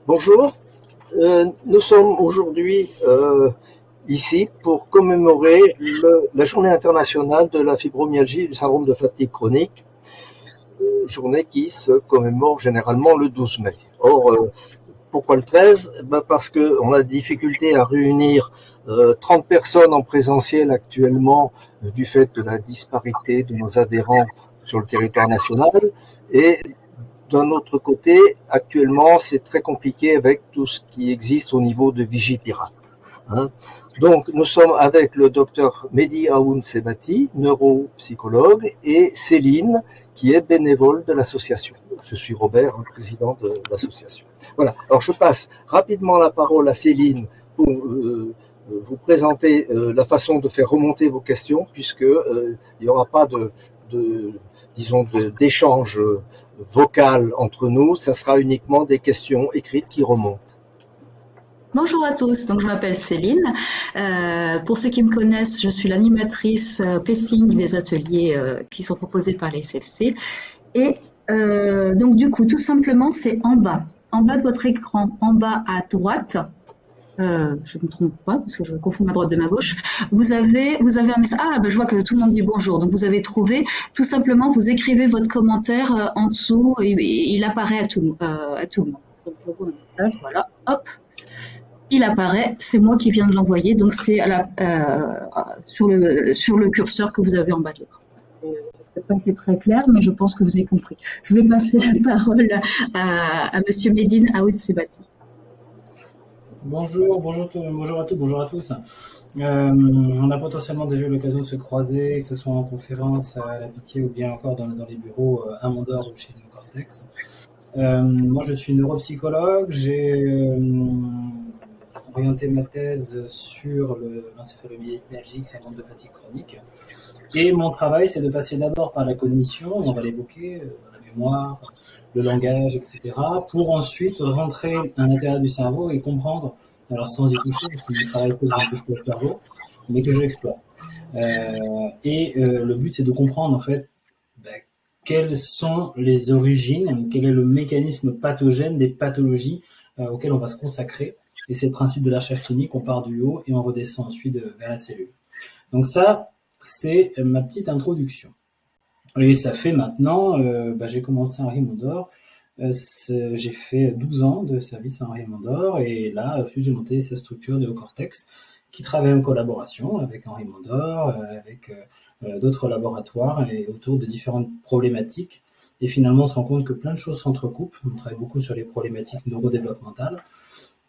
Bonjour, nous sommes aujourd'hui ici pour commémorer la journée internationale de la fibromyalgie et du syndrome de fatigue chronique, journée qui se commémore généralement le 12 mai. Or, pourquoi le 13 ? Parce qu'on a des difficultés à réunir 30 personnes en présentiel actuellement du fait de la disparité de nos adhérents sur le territoire national, et d'un autre côté, actuellement, c'est très compliqué avec tout ce qui existe au niveau de Vigipirate. Donc, nous sommes avec le docteur Mehdi Aoun Sebati, neuropsychologue, et Céline, qui est bénévole de l'association. Je suis Robert, président de l'association. Voilà. Alors, je passe rapidement la parole à Céline pour vous présenter la façon de faire remonter vos questions, puisque il n'y aura pas d'échange vocal entre nous, ça sera uniquement des questions écrites qui remontent. Bonjour à tous, donc je m'appelle Céline. Pour ceux qui me connaissent, je suis l'animatrice pacing des ateliers qui sont proposés par les CFC. Et donc du coup, tout simplement, c'est en bas de votre écran, en bas à droite. Je ne me trompe pas parce que je confonds ma droite de ma gauche. Vous avez un message. Ah, je vois que tout le monde dit bonjour. Donc vous avez trouvé. Tout simplement, vous écrivez votre commentaire en dessous et il apparaît à tout le monde. Donc je vois un message. Voilà. Hop. Il apparaît. C'est moi qui viens de l'envoyer. Donc c'est sur le curseur que vous avez en bas de l'écran. Ça n'a pas été très clair, mais je pense que vous avez compris. Je vais passer la parole à Monsieur Mehdi Aoun Sebati. Bonjour à toutes, bonjour à tous. On a potentiellement déjà eu l'occasion de se croiser, que ce soit en conférence à la Pitié ou bien encore dans les bureaux à Mondor ou chez Neocortex. Moi, je suis neuropsychologue, j'ai orienté ma thèse sur l'encéphalomyalgie, syndrome de fatigue chronique. Et mon travail, c'est de passer d'abord par la cognition, on va l'évoquer, la mémoire, le langage, etc., pour ensuite rentrer à l'intérieur du cerveau et comprendre, alors sans y toucher, parce que mon travail, je ne touche pas au cerveau, mais que je l'explore. Le but, c'est de comprendre, en fait, quelles sont les origines, quel est le mécanisme pathogène des pathologies auxquelles on va se consacrer. Et c'est le principe de la recherche clinique, on part du haut et on redescend ensuite vers la cellule. Donc ça, c'est ma petite introduction. Et ça fait maintenant, j'ai commencé à Henri Mondor, j'ai fait 12 ans de service à Henri Mondor, et là, j'ai monté cette structure de Neocortex qui travaille en collaboration avec Henri Mondor, avec d'autres laboratoires et autour de différentes problématiques. Et finalement, on se rend compte que plein de choses s'entrecoupent. On travaille beaucoup sur les problématiques neurodéveloppementales.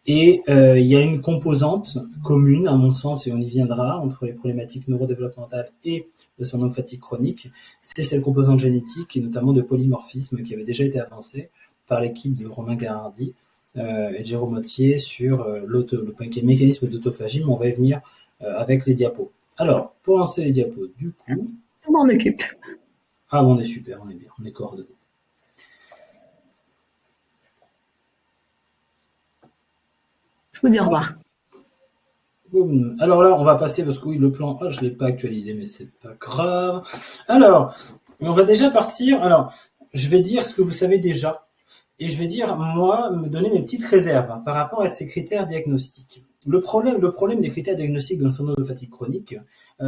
Et il y a une composante commune, à mon sens, et on y viendra, entre les problématiques neurodéveloppementales et le syndrome de fatigue chronique, c'est cette composante génétique, et notamment de polymorphisme, qui avait déjà été avancée par l'équipe de Romain Garardi et Jérôme Mottier sur le mécanisme d'autophagie, mais on va y venir avec les diapos. Alors, pour lancer les diapos, du coup... Je m'en occupe. Ah, on est super, on est bien, on est coordonnés. Je vous dis au revoir. Alors là, on va passer, parce que oui, le plan, je ne l'ai pas actualisé, mais c'est pas grave. Alors, on va déjà partir. Alors, je vais dire ce que vous savez déjà, et je vais dire, moi, me donner mes petites réserves par rapport à ces critères diagnostiques. Le problème des critères diagnostiques dans le syndrome de fatigue chronique,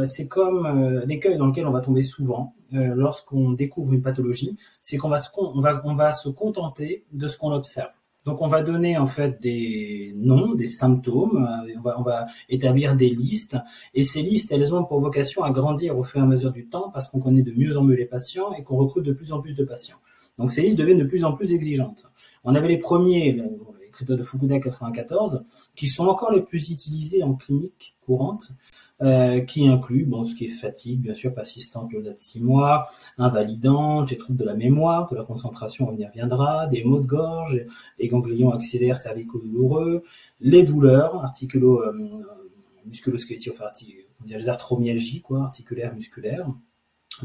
c'est comme l'écueil dans lequel on va tomber souvent lorsqu'on découvre une pathologie, c'est qu'on va se contenter de ce qu'on observe. Donc, on va donner en fait des noms, des symptômes, on va établir des listes, et ces listes, elles ont pour vocation à grandir au fur et à mesure du temps parce qu'on connaît de mieux en mieux les patients et qu'on recrute de plus en plus de patients. Donc, ces listes deviennent de plus en plus exigeantes. On avait les premiers, les critères de Fukuda 94, qui sont encore les plus utilisés en clinique courante, qui incluent ce qui est fatigue, bien sûr, persistante au-delà de 6 mois, invalidante, les troubles de la mémoire, de la concentration, on y reviendra, des maux de gorge, les ganglions axillaires cervico-douloureux, les douleurs musculo-squelettiques, enfin, les arthromyalgies, articulaires, musculaires,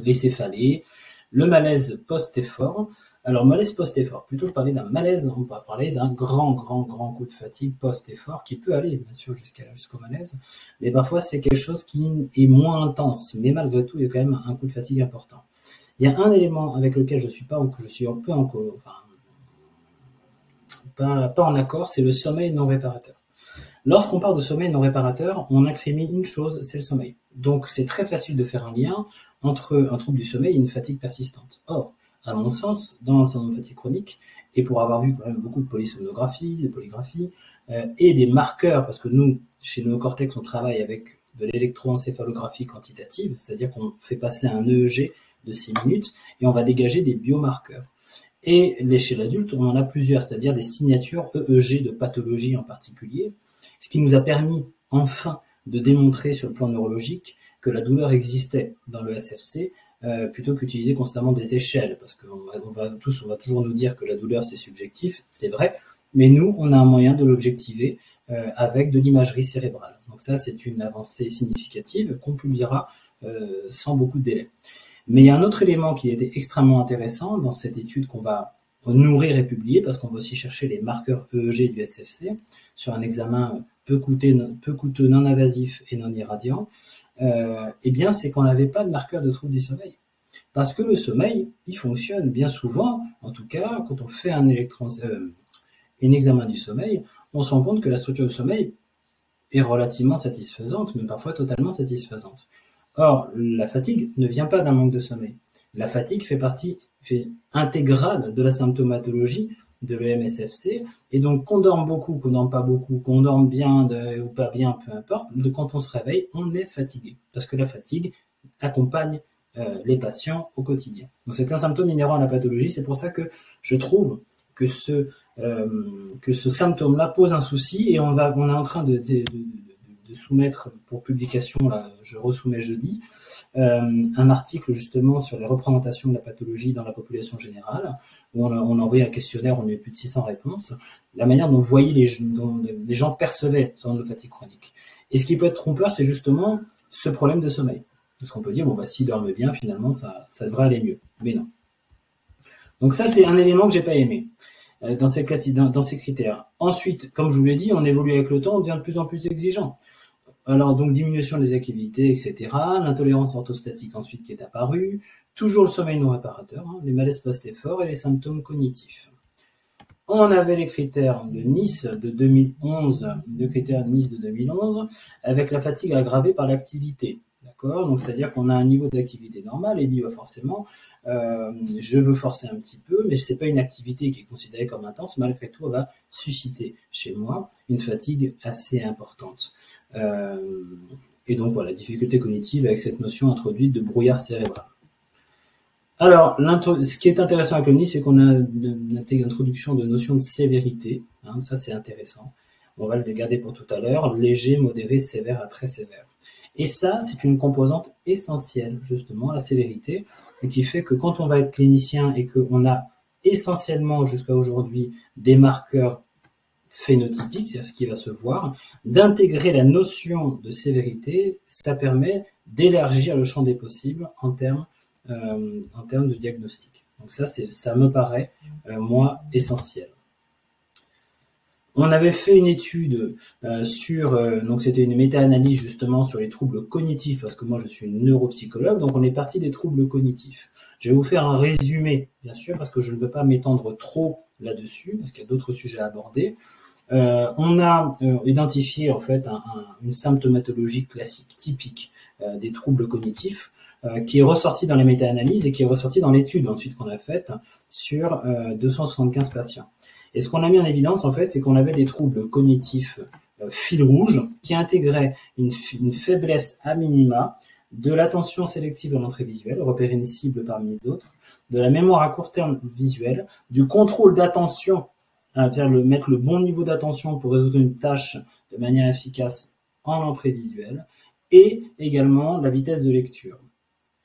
les céphalées, le malaise post-effort. Alors, malaise post-effort, plutôt que parler d'un malaise, on va parler d'un grand coup de fatigue post-effort qui peut aller, bien sûr, jusqu'au malaise. Mais parfois, c'est quelque chose qui est moins intense. Mais malgré tout, il y a quand même un coup de fatigue important. Il y a un élément avec lequel je suis un peu pas en accord, c'est le sommeil non réparateur. Lorsqu'on parle de sommeil non réparateur, on incrimine une chose, c'est le sommeil. Donc c'est très facile de faire un lien entre un trouble du sommeil et une fatigue persistante. Or, à mon sens, dans un syndrome de fatigue chronique, et pour avoir vu quand même beaucoup de polysomnographie, de polygraphie, et des marqueurs, parce que nous, chez Néocortex, on travaille avec de l'électroencéphalographie quantitative, c'est-à-dire qu'on fait passer un EEG de 6 minutes, et on va dégager des biomarqueurs. Et chez l'adulte, on en a plusieurs, c'est-à-dire des signatures EEG de pathologie en particulier, ce qui nous a permis enfin de démontrer sur le plan neurologique que la douleur existait dans le SFC, plutôt qu'utiliser constamment des échelles, parce qu'on va toujours nous dire que la douleur c'est subjectif, c'est vrai, mais nous on a un moyen de l'objectiver avec de l'imagerie cérébrale. Donc ça c'est une avancée significative qu'on publiera sans beaucoup de délai. Mais il y a un autre élément qui était extrêmement intéressant dans cette étude qu'on va nourrir et publier, parce qu'on va aussi chercher les marqueurs EEG du SFC sur un examen peu coûteux, non invasif et non irradiant. Eh bien, c'est qu'on n'avait pas de marqueur de trouble du sommeil. Parce que le sommeil, il fonctionne bien souvent, en tout cas, quand on fait un examen du sommeil, on se rend compte que la structure du sommeil est relativement satisfaisante, même parfois totalement satisfaisante. Or, la fatigue ne vient pas d'un manque de sommeil. La fatigue fait intégrale de la symptomatologie de l'EMSFC, et donc qu'on dorme beaucoup, qu'on dorme pas beaucoup, qu'on dorme bien ou pas bien, peu importe, quand on se réveille, on est fatigué, parce que la fatigue accompagne les patients au quotidien. Donc c'est un symptôme inhérent à la pathologie, c'est pour ça que je trouve que ce symptôme-là pose un souci, et on est en train de soumettre pour publication, là, je resoumets jeudi, un article justement sur les représentations de la pathologie dans la population générale, où on a envoyé un questionnaire, on a eu plus de 600 réponses, la manière dont les gens percevaient ce syndrome de fatigue chronique. Et ce qui peut être trompeur, c'est justement ce problème de sommeil. Parce qu'on peut dire, s'ils dorment bien, finalement, ça devrait aller mieux. Mais non. Donc ça, c'est un élément que j'ai pas aimé dans ces critères. Ensuite, comme je vous l'ai dit, on évolue avec le temps, on devient de plus en plus exigeant. Alors, donc, diminution des activités, etc. L'intolérance orthostatique ensuite qui est apparue. Toujours le sommeil non réparateur, les malaises post-effort et les symptômes cognitifs. On avait les critères de Nice de 2011, avec la fatigue aggravée par l'activité. D'accord ? Donc, c'est-à-dire qu'on a un niveau d'activité normal, et lui, forcément, je veux forcer un petit peu, mais c'est pas une activité qui est considérée comme intense, malgré tout, elle va susciter chez moi une fatigue assez importante. Et donc voilà, difficulté cognitive avec cette notion introduite de brouillard cérébral. Alors, ce qui est intéressant avec le NIS, c'est qu'on a une introduction de notion de sévérité. Ça, c'est intéressant. On va le garder pour tout à l'heure. Léger, modéré, sévère à très sévère. Et ça, c'est une composante essentielle, justement, la sévérité, et qui fait que quand on va être clinicien et qu'on a essentiellement, jusqu'à aujourd'hui, des marqueurs phénotypique, c'est-à-dire ce qui va se voir, d'intégrer la notion de sévérité, ça permet d'élargir le champ des possibles en termes de diagnostic. Donc ça me paraît, moi, essentiel. On avait fait une étude donc c'était une méta-analyse justement sur les troubles cognitifs, parce que moi je suis neuropsychologue, donc on est parti des troubles cognitifs. Je vais vous faire un résumé, bien sûr, parce que je ne veux pas m'étendre trop là-dessus, parce qu'il y a d'autres sujets à aborder. On a identifié en fait une symptomatologie classique, typique des troubles cognitifs, qui est ressortie dans les méta-analyses et qui est ressortie dans l'étude ensuite qu'on a faite sur 275 patients. Et ce qu'on a mis en évidence en fait, c'est qu'on avait des troubles cognitifs fil rouge qui intégraient une faiblesse à minima de l'attention sélective à l'entrée visuelle, repérer une cible parmi les autres, de la mémoire à court terme visuelle, du contrôle d'attention, c'est-à-dire mettre le bon niveau d'attention pour résoudre une tâche de manière efficace en entrée visuelle, et également la vitesse de lecture.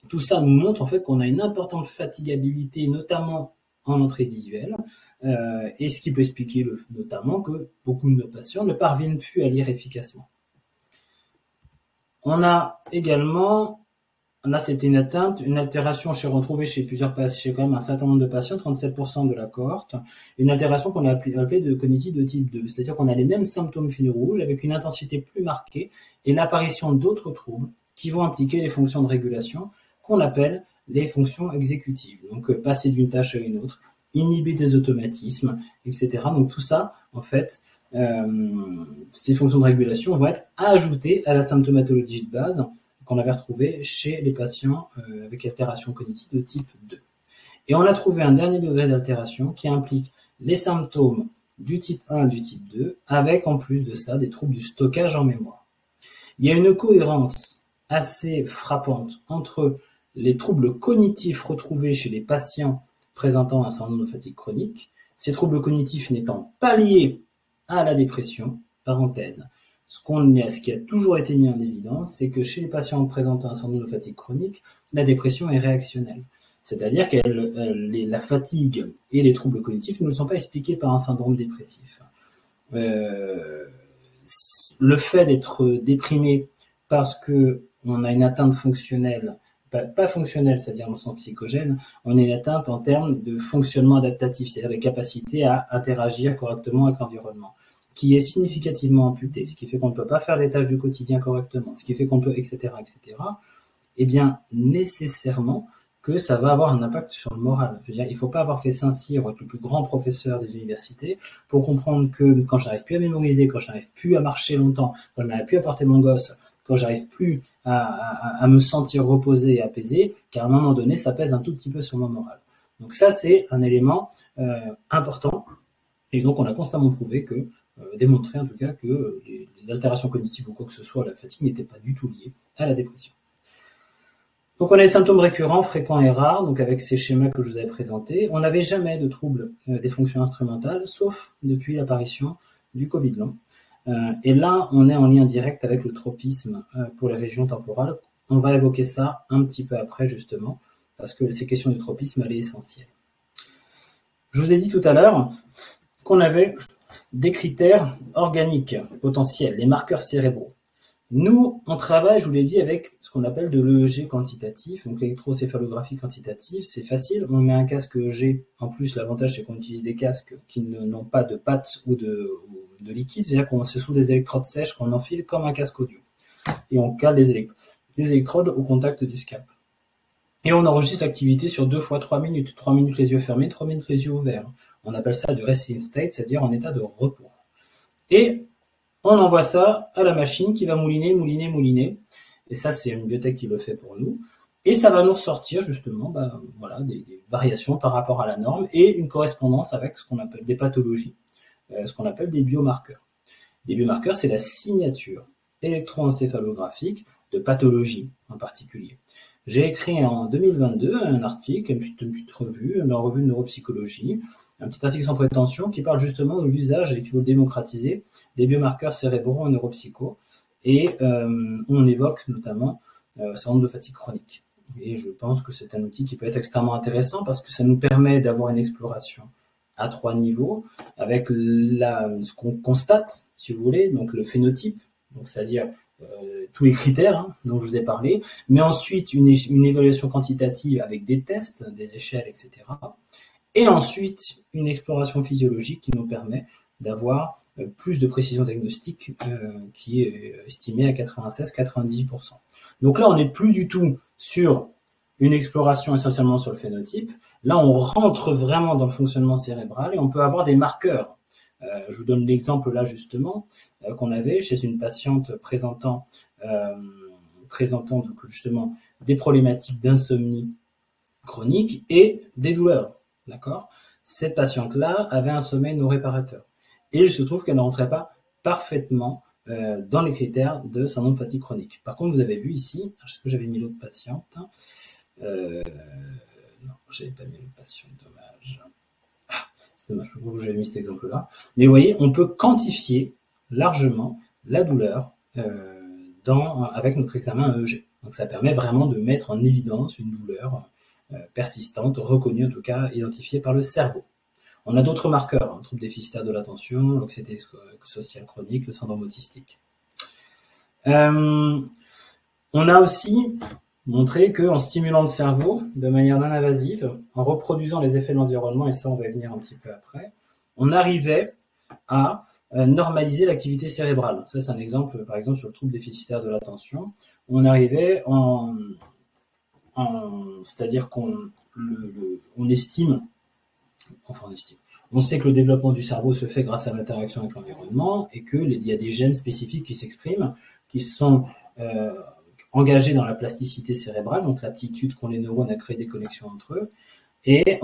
Tout ça nous montre en fait qu'on a une importante fatigabilité, notamment en entrée visuelle, et ce qui peut expliquer notamment que beaucoup de nos patients ne parviennent plus à lire efficacement. On a également, là c'était une altération retrouvée chez plusieurs patients, chez quand même un certain nombre de patients, 37% de la cohorte, une altération qu'on a appelée de cognitive de type 2, c'est-à-dire qu'on a les mêmes symptômes fil rouge avec une intensité plus marquée et l'apparition d'autres troubles qui vont impliquer les fonctions de régulation qu'on appelle les fonctions exécutives, donc passer d'une tâche à une autre, inhiber des automatismes, etc. Donc tout ça, en fait, ces fonctions de régulation vont être ajoutées à la symptomatologie de base qu'on avait retrouvée chez les patients avec altération cognitive de type 2. Et on a trouvé un dernier degré d'altération qui implique les symptômes du type 1 et du type 2, avec en plus de ça des troubles du stockage en mémoire. Il y a une cohérence assez frappante entre les troubles cognitifs retrouvés chez les patients présentant un syndrome de fatigue chronique, ces troubles cognitifs n'étant pas liés à la dépression, parenthèse. Ce qui a toujours été mis en évidence, c'est que chez les patients présentant un syndrome de fatigue chronique, la dépression est réactionnelle. C'est-à-dire que la fatigue et les troubles cognitifs ne sont pas expliqués par un syndrome dépressif. Le fait d'être déprimé parce qu'on a une atteinte fonctionnelle, pas fonctionnelle, c'est-à-dire dans le sens psychogène, on a une atteinte en termes de fonctionnement adaptatif, c'est-à-dire de capacité à interagir correctement avec l'environnement, qui est significativement amputée, ce qui fait qu'on ne peut pas faire les tâches du quotidien correctement, ce qui fait qu'on peut, etc., eh bien, nécessairement, que ça va avoir un impact sur le moral. Je veux dire, il ne faut pas avoir fait Saint-Cyr avec le plus grand professeur des universités pour comprendre que quand je n'arrive plus à mémoriser, quand je n'arrive plus à marcher longtemps, quand je n'arrive plus à porter mon gosse, quand j'arrive plus à me sentir reposé et apaisé, qu'à un moment donné, ça pèse un tout petit peu sur mon moral. Donc ça, c'est un élément important. Et donc, on a constamment prouvé que, démontré en tout cas, que les altérations cognitives ou quoi que ce soit, la fatigue n'était pas du tout liée à la dépression. Donc on a les symptômes récurrents, fréquents et rares, donc avec ces schémas que je vous avais présentés. On n'avait jamais de troubles des fonctions instrumentales, sauf depuis l'apparition du Covid long. Et là, on est en lien direct avec le tropisme pour les régions temporales. On va évoquer ça un petit peu après, justement, parce que ces questions du tropisme, elle est essentielle. Je vous ai dit tout à l'heure qu'on avait des critères organiques potentiels, les marqueurs cérébraux. Nous, on travaille, je vous l'ai dit, avec ce qu'on appelle de l'EEG quantitatif, donc l'électrocéphalographie quantitative. C'est facile, on met un casque EEG. En plus, l'avantage, c'est qu'on utilise des casques qui n'ont pas de pattes ou de liquide, c'est-à-dire que ce sont des électrodes sèches qu'on enfile comme un casque audio. Et on cale les électrodes au contact du scalp. Et on enregistre l'activité sur 2 fois 3 minutes. 3 minutes les yeux fermés, 3 minutes les yeux ouverts. On appelle ça du resting state, c'est-à-dire en état de repos. Et on envoie ça à la machine qui va mouliner. Et ça, c'est une biotech qui le fait pour nous. Et ça va nous ressortir justement des variations par rapport à la norme et une correspondance avec ce qu'on appelle des pathologies, ce qu'on appelle des biomarqueurs. Les biomarqueurs, c'est la signature électroencéphalographique de pathologies en particulier. J'ai écrit en 2022 un article, une petite revue, une revue de neuropsychologie, un petit article sans prétention qui parle justement de l'usage et qui veut démocratiser des biomarqueurs cérébraux en neuropsycho. Et on évoque notamment le syndrome de fatigue chronique. Et je pense que c'est un outil qui peut être extrêmement intéressant parce que ça nous permet d'avoir une exploration à 3 niveaux avec ce qu'on constate, si vous voulez, donc le phénotype, donc c'est-à-dire tous les critères dont je vous ai parlé, mais ensuite une évaluation quantitative avec des tests, des échelles, etc. Et ensuite, une exploration physiologique qui nous permet d'avoir plus de précision diagnostique qui est estimée à 96-98%. Donc là, on n'est plus du tout sur une exploration essentiellement sur le phénotype. Là, on rentre vraiment dans le fonctionnement cérébral et on peut avoir des marqueurs. Je vous donne l'exemple là justement qu'on avait chez une patiente présentant donc justement des problématiques d'insomnie chronique et des douleurs. D'accord ? Cette patiente-là avait un sommeil non réparateur. Et il se trouve qu'elle ne rentrait pas parfaitement dans les critères de syndrome de fatigue chronique. Par contre, vous avez vu ici, est-ce que j'avais mis l'autre patiente ? Non, je n'avais pas mis l'autre patiente, dommage. C'est dommage, je crois que j'avais mis cet exemple-là. Mais vous voyez, on peut quantifier largement la douleur avec notre examen EEG. Donc ça permet vraiment de mettre en évidence une douleur persistante, reconnue en tout cas, identifiée par le cerveau. On a d'autres marqueurs, trouble déficitaire de l'attention, l'anxiété sociale chronique, le syndrome autistique. On a aussi montré qu'en stimulant le cerveau de manière non invasive, en reproduisant les effets de l'environnement, et ça on va y venir un petit peu après, on arrivait à normaliser l'activité cérébrale. Ça c'est un exemple, par exemple sur le trouble déficitaire de l'attention, on arrivait c'est-à-dire qu'on estime enfin on estime. On sait que le développement du cerveau se fait grâce à l'interaction avec l'environnement et qu'il y a des gènes spécifiques qui s'expriment, qui sont engagés dans la plasticité cérébrale, donc l'aptitude qu'ont les neurones à créer des connexions entre eux. Et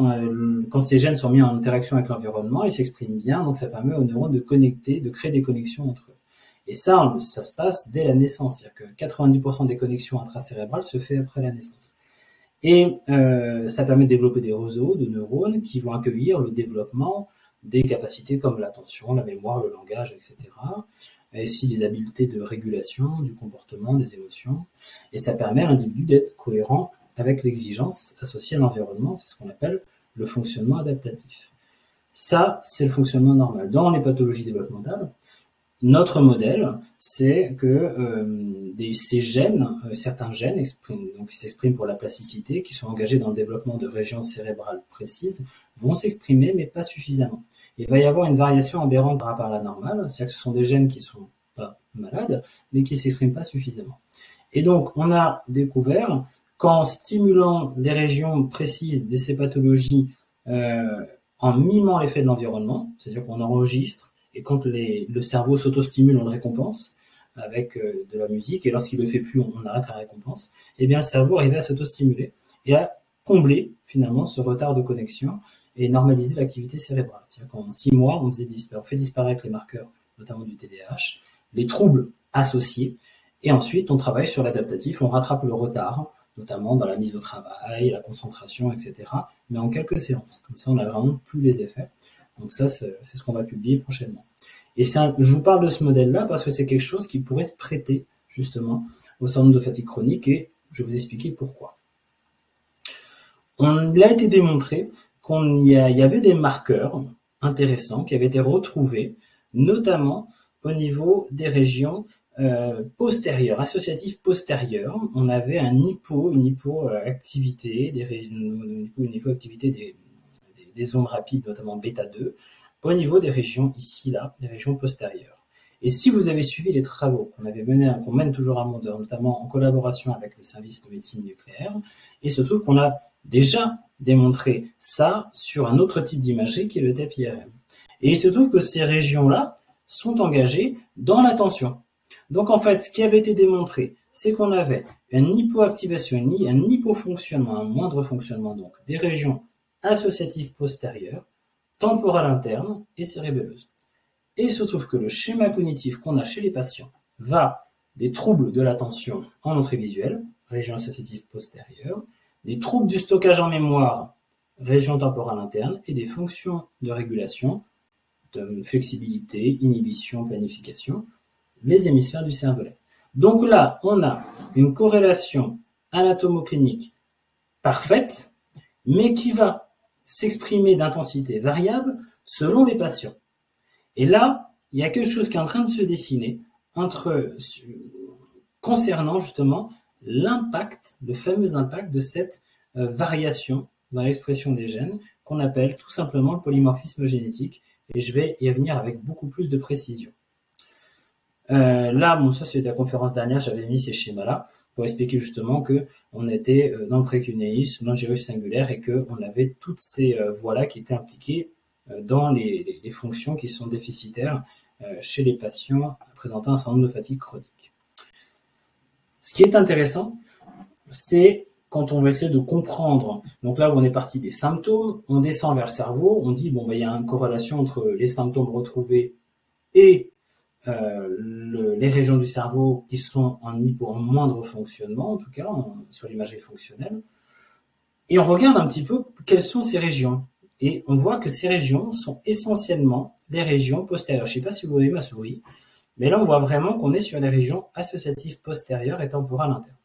quand ces gènes sont mis en interaction avec l'environnement, ils s'expriment bien, donc ça permet aux neurones de connecter, de créer des connexions entre eux. Et ça se passe dès la naissance, c'est-à-dire que 90% des connexions intracérébrales se fait après la naissance. Et ça permet de développer des réseaux de neurones qui vont accueillir le développement des capacités comme l'attention, la mémoire, le langage, etc. Et aussi des habiletés de régulation du comportement, des émotions. Et ça permet à l'individu d'être cohérent avec l'exigence associée à l'environnement. C'est ce qu'on appelle le fonctionnement adaptatif. Ça, c'est le fonctionnement normal. Dans les pathologies développementales, notre modèle, c'est que ces gènes, certains gènes qui s'expriment pour la plasticité, qui sont engagés dans le développement de régions cérébrales précises, vont s'exprimer, mais pas suffisamment. Il va y avoir une variation aberrante par rapport à la normale, c'est-à-dire que ce sont des gènes qui ne sont pas malades, mais qui ne s'expriment pas suffisamment. Et donc, on a découvert qu'en stimulant les régions précises de ces pathologies, en mimant l'effet de l'environnement, c'est-à-dire qu'on enregistre, et quand le cerveau s'auto-stimule, on le récompense avec de la musique, et lorsqu'il ne le fait plus, on arrête la récompense, et bien le cerveau arrivait à s'auto-stimuler et à combler finalement ce retard de connexion et normaliser l'activité cérébrale. C'est-à-dire qu'en 6 mois, on fait disparaître les marqueurs, notamment du TDAH, les troubles associés, et ensuite on travaille sur l'adaptatif, on rattrape le retard, notamment dans la mise au travail, la concentration, etc., mais en quelques séances. Comme ça, on n'a vraiment plus les effets. Donc ça, c'est ce qu'on va publier prochainement. Et je vous parle de ce modèle-là parce que c'est quelque chose qui pourrait se prêter, justement, au syndrome de fatigue chronique, et je vais vous expliquer pourquoi. Il a été démontré qu'il y avait des marqueurs intéressants qui avaient été retrouvés, notamment au niveau des régions postérieures, associatives postérieures. On avait une hypoactivité, une hypoactivité des ondes rapides, notamment bêta-2, au niveau des régions ici, là, des régions postérieures. Et si vous avez suivi les travaux qu'on mène toujours à Mondor, notamment en collaboration avec le service de médecine nucléaire, il se trouve qu'on a déjà démontré ça sur un autre type d'imagerie qui est le TEP-IRM. Et il se trouve que ces régions-là sont engagées dans l'attention. Donc en fait, ce qui avait été démontré, c'est qu'on avait une hypoactivation, un hypofonctionnement, un moindre fonctionnement donc des régions associatives postérieures, temporales internes et cérébelleuses. Et il se trouve que le schéma cognitif qu'on a chez les patients va des troubles de l'attention en entrée visuelle, région associative postérieure, des troubles du stockage en mémoire, région temporale interne, et des fonctions de régulation, de flexibilité, inhibition, planification, les hémisphères du cervelet. Donc là, on a une corrélation anatomoclinique parfaite, mais qui va s'exprimer d'intensité variable selon les patients. Et là, il y a quelque chose qui est en train de se dessiner concernant justement l'impact, le fameux impact de cette variation dans l'expression des gènes qu'on appelle tout simplement le polymorphisme génétique, et je vais y venir avec beaucoup plus de précision. Là, ça c'est la conférence dernière, j'avais mis ces schémas-là pour expliquer justement que on était dans le précuneus, dans le gyrus singulaire, et que on avait toutes ces voies-là qui étaient impliquées dans les fonctions qui sont déficitaires chez les patients présentant un syndrome de fatigue chronique. Ce qui est intéressant, c'est quand on va essayer de comprendre, donc là où on est parti des symptômes, on descend vers le cerveau, on dit il y a une corrélation entre les symptômes retrouvés et les régions du cerveau qui sont en moindre fonctionnement, en tout cas sur l'imagerie fonctionnelle, et on regarde un petit peu quelles sont ces régions, et on voit que ces régions sont essentiellement les régions postérieures. Je ne sais pas si vous voyez ma souris, mais là on voit vraiment qu'on est sur les régions associatives postérieures et temporales internes.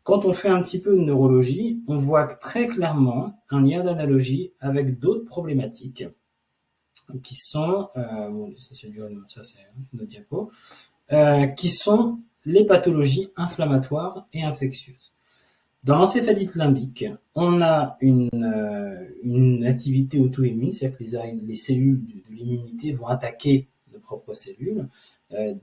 Quand on fait un petit peu de neurologie, on voit très clairement un lien d'analogie avec d'autres problématiques qui sont, ça c'est une autre diapo, qui sont les pathologies inflammatoires et infectieuses. Dans l'encéphalite limbique, on a une activité auto-immune, c'est-à-dire que les cellules de l'immunité vont attaquer de propres cellules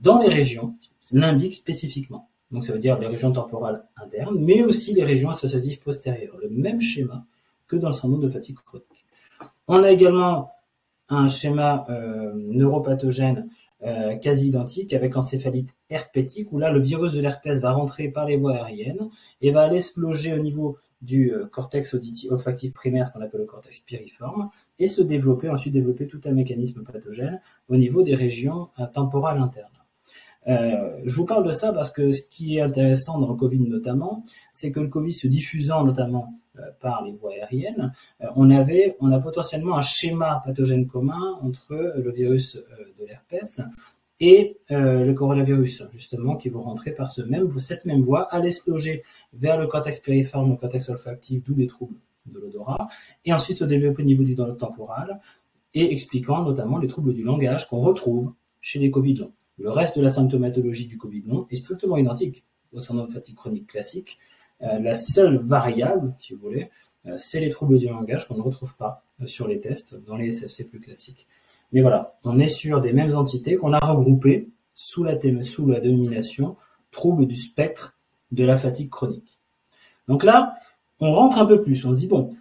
dans les régions limbiques spécifiquement. Donc ça veut dire les régions temporales internes, mais aussi les régions associatives postérieures. Le même schéma que dans le syndrome de fatigue chronique. On a également un schéma neuropathogène quasi identique avec encéphalite herpétique, où là, le virus de l'herpès va rentrer par les voies aériennes et va aller se loger au niveau du cortex olfactif primaire, ce qu'on appelle le cortex piriforme, et se développer, ensuite développer tout un mécanisme pathogène au niveau des régions temporales internes. Je vous parle de ça parce que ce qui est intéressant dans le Covid notamment, c'est que le Covid se diffusant notamment par les voies aériennes, on a potentiellement un schéma pathogène commun entre le virus de l'herpès et le coronavirus, justement, qui vont rentrer par cette même voie, aller se loger vers le cortex piriforme, le cortex olfactif, d'où les troubles de l'odorat, et ensuite se développer au niveau du dent temporal, et expliquant notamment les troubles du langage qu'on retrouve chez les Covid longs. Le reste de la symptomatologie du Covid long est strictement identique au syndrome de fatigue chronique classique. La seule variable, si vous voulez, c'est les troubles du langage qu'on ne retrouve pas sur les tests dans les SFC plus classiques. Mais voilà, on est sur des mêmes entités qu'on a regroupées sous la dénomination troubles du spectre de la fatigue chronique. Donc là, on rentre un peu plus, on se dit bon,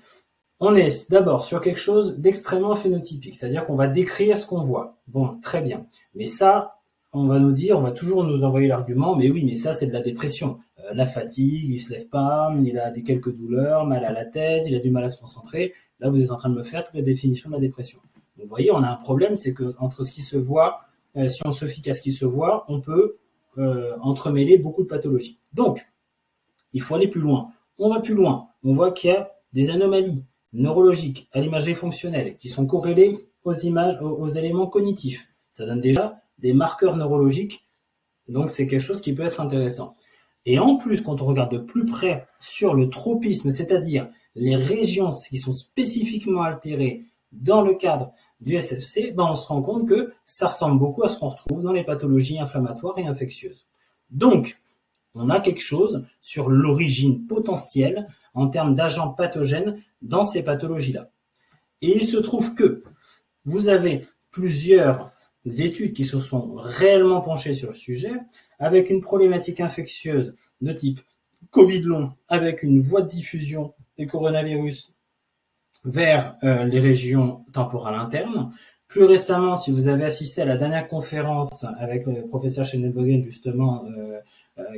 on est d'abord sur quelque chose d'extrêmement phénotypique, c'est-à-dire qu'on va décrire ce qu'on voit. Bon, très bien. Mais ça, on va toujours nous envoyer l'argument, mais oui, mais ça, c'est de la dépression. La fatigue, il se lève pas, il a quelques douleurs, mal à la tête, il a du mal à se concentrer. Là, vous êtes en train de me faire toute la définition de la dépression. Donc, vous voyez, on a un problème, c'est que entre ce qui se voit, si on se fie qu'à ce qui se voit, on peut entremêler beaucoup de pathologies. Donc, il faut aller plus loin. On va plus loin. On voit qu'il y a des anomalies neurologiques à l'imagerie fonctionnelle qui sont corrélées aux éléments cognitifs. Ça donne déjà des marqueurs neurologiques, donc c'est quelque chose qui peut être intéressant. Et en plus, quand on regarde de plus près sur le tropisme, c'est-à-dire les régions qui sont spécifiquement altérées dans le cadre du SFC, on se rend compte que ça ressemble beaucoup à ce qu'on retrouve dans les pathologies inflammatoires et infectieuses. Donc, on a quelque chose sur l'origine potentielle en termes d'agents pathogènes dans ces pathologies-là. Et il se trouve que vous avez plusieurs études qui se sont réellement penchées sur le sujet, avec une problématique infectieuse de type Covid long, avec une voie de diffusion des coronavirus vers les régions temporales internes. Plus récemment, si vous avez assisté à la dernière conférence avec le professeur Schenelbogen, justement,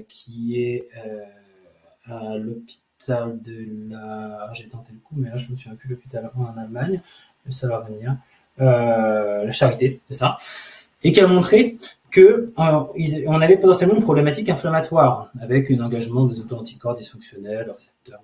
qui est à l'hôpital de la... J'ai tenté le coup, mais là je me souviens plus l'hôpital en Allemagne, mais ça va venir. La Charité, c'est ça, et qui a montré que on avait potentiellement une problématique inflammatoire avec un engagement des auto-anticorps dysfonctionnels, récepteurs,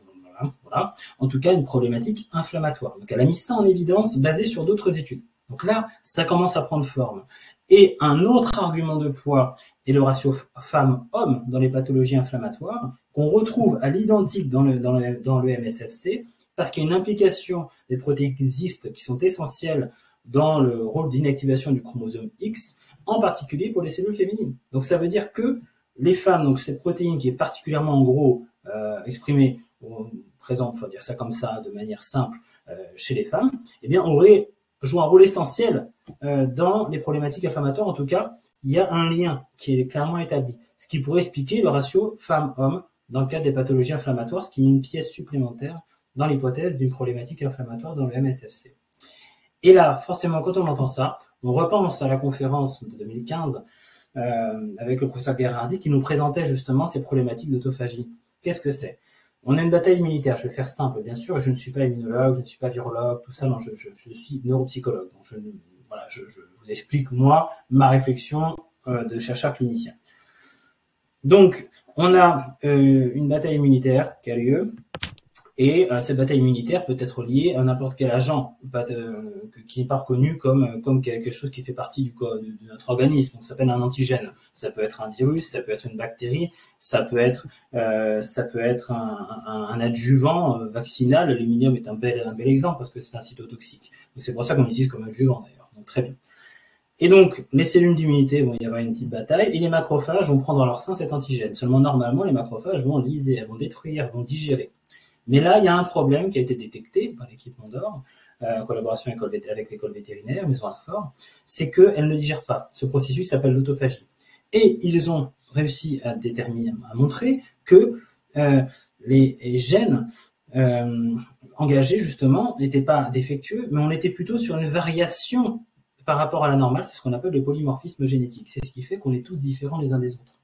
voilà. En tout cas, une problématique inflammatoire. Donc, elle a mis ça en évidence basé sur d'autres études. Donc là, ça commence à prendre forme. Et un autre argument de poids est le ratio femme-homme dans les pathologies inflammatoires qu'on retrouve à l'identique dans le MSFC parce qu'il y a une implication des protéines XIST qui sont essentielles dans le rôle d'inactivation du chromosome X, en particulier pour les cellules féminines. Donc ça veut dire que les femmes, donc cette protéine qui est particulièrement en gros exprimée, présente, il faut dire ça comme ça, de manière simple, chez les femmes, eh bien aurait joué un rôle essentiel dans les problématiques inflammatoires. En tout cas, il y a un lien qui est clairement établi, ce qui pourrait expliquer le ratio femme-homme dans le cadre des pathologies inflammatoires, ce qui met une pièce supplémentaire dans l'hypothèse d'une problématique inflammatoire dans le MSFC. Et là, forcément, quand on entend ça, on repense à la conférence de 2015 avec le professeur Gherardi qui nous présentait justement ces problématiques d'autophagie. Qu'est-ce que c'est ? On a une bataille immunitaire, je vais faire simple, bien sûr, je ne suis pas immunologue, je ne suis pas virologue, tout ça, non, je suis neuropsychologue. Donc je vous explique, moi, ma réflexion de chercheur clinicien. Donc, on a une bataille immunitaire qui a lieu, et cette bataille immunitaire peut être liée à n'importe quel agent qui n'est pas reconnu comme quelque chose qui fait partie de notre organisme. Donc, ça s'appelle un antigène. Ça peut être un virus, ça peut être une bactérie, ça peut être un adjuvant vaccinal. L'aluminium est un bel exemple parce que c'est un cytotoxique. Donc, c'est pour ça qu'on l'utilise comme adjuvant d'ailleurs. Donc, très bien. Et donc, les cellules d'immunité vont y avoir une petite bataille et les macrophages vont prendre en leur sein cet antigène. Seulement, normalement, les macrophages vont lyser, vont détruire, vont digérer. Mais là, il y a un problème qui a été détecté par l'équipe Mondor, en collaboration avec l'école vétérinaire, Maison Alfort, c'est qu'elle ne digère pas. Ce processus s'appelle l'autophagie. Et ils ont réussi à montrer que les gènes engagé justement n'était pas défectueux, mais on était plutôt sur une variation par rapport à la normale, c'est ce qu'on appelle le polymorphisme génétique. C'est ce qui fait qu'on est tous différents les uns des autres.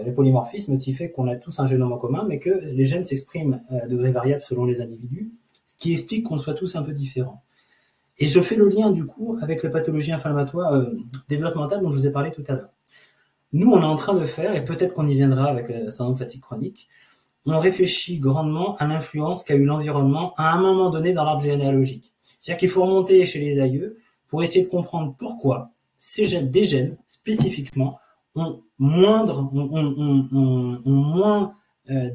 Le polymorphisme aussi fait qu'on a tous un génome en commun, mais que les gènes s'expriment à degrés variables selon les individus, ce qui explique qu'on soit tous un peu différents. Et je fais le lien du coup avec la pathologie inflammatoire développementale dont je vous ai parlé tout à l'heure. Nous, on est en train de faire, et peut-être qu'on y viendra avec le syndrome de fatigue chronique, on réfléchit grandement à l'influence qu'a eu l'environnement à un moment donné dans l'arbre généalogique. C'est-à-dire qu'il faut remonter chez les aïeux pour essayer de comprendre pourquoi des gènes spécifiquement ont moins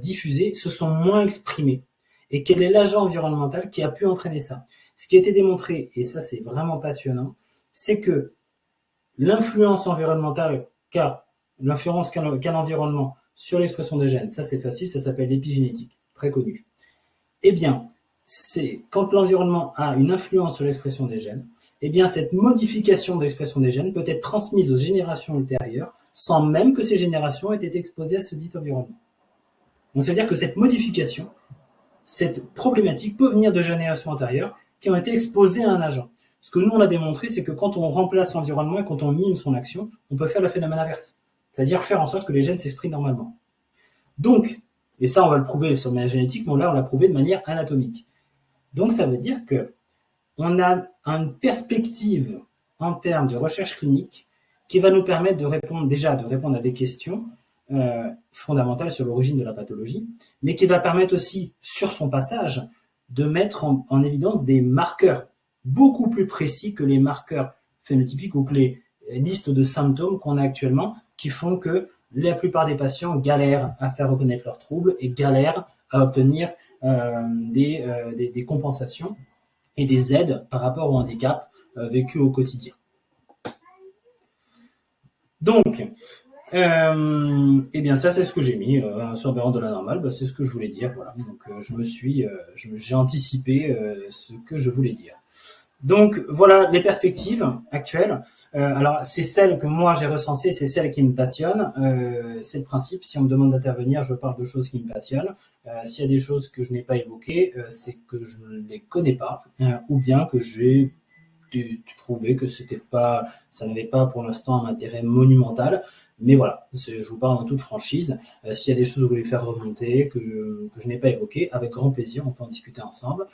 diffusé, se sont moins exprimés. Et quel est l'agent environnemental qui a pu entraîner ça? Ce qui a été démontré, et ça c'est vraiment passionnant, c'est que l'influence environnementale qu'a l'environnement sur l'expression des gènes, ça c'est facile, ça s'appelle l'épigénétique, très connu. Eh bien, c'est quand l'environnement a une influence sur l'expression des gènes, eh bien cette modification de l'expression des gènes peut être transmise aux générations ultérieures sans même que ces générations aient été exposées à ce dit environnement. Donc ça veut dire que cette modification, cette problématique peut venir de générations antérieures qui ont été exposées à un agent. Ce que nous on a démontré, c'est que quand on remplace l'environnement et quand on mime son action, on peut faire le phénomène inverse. C'est-à-dire faire en sorte que les gènes s'expriment normalement. Donc, et ça on va le prouver sur la génétique, mais là on l'a prouvé de manière anatomique. Donc ça veut dire que on a une perspective en termes de recherche clinique qui va nous permettre de répondre à des questions fondamentales sur l'origine de la pathologie, mais qui va permettre aussi, sur son passage, de mettre en évidence des marqueurs beaucoup plus précis que les marqueurs phénotypiques ou que les listes de symptômes qu'on a actuellement, qui font que la plupart des patients galèrent à faire reconnaître leurs troubles et galèrent à obtenir des compensations et des aides par rapport au handicap vécu au quotidien. Donc, eh bien ça c'est ce que j'ai mis sur Béran de la normale, c'est ce que je voulais dire, voilà. Donc j'ai anticipé ce que je voulais dire. Donc voilà les perspectives actuelles. Alors c'est celles que moi j'ai recensées, c'est celles qui me passionnent. C'est le principe, si on me demande d'intervenir, je parle de choses qui me passionnent. S'il y a des choses que je n'ai pas évoquées, c'est que je ne les connais pas, ou bien que j'ai trouvé que ça n'avait pas pour l'instant un intérêt monumental. Mais voilà, je vous parle en toute franchise. S'il y a des choses que vous voulez faire remonter, que je n'ai pas évoquées, avec grand plaisir, on peut en discuter ensemble.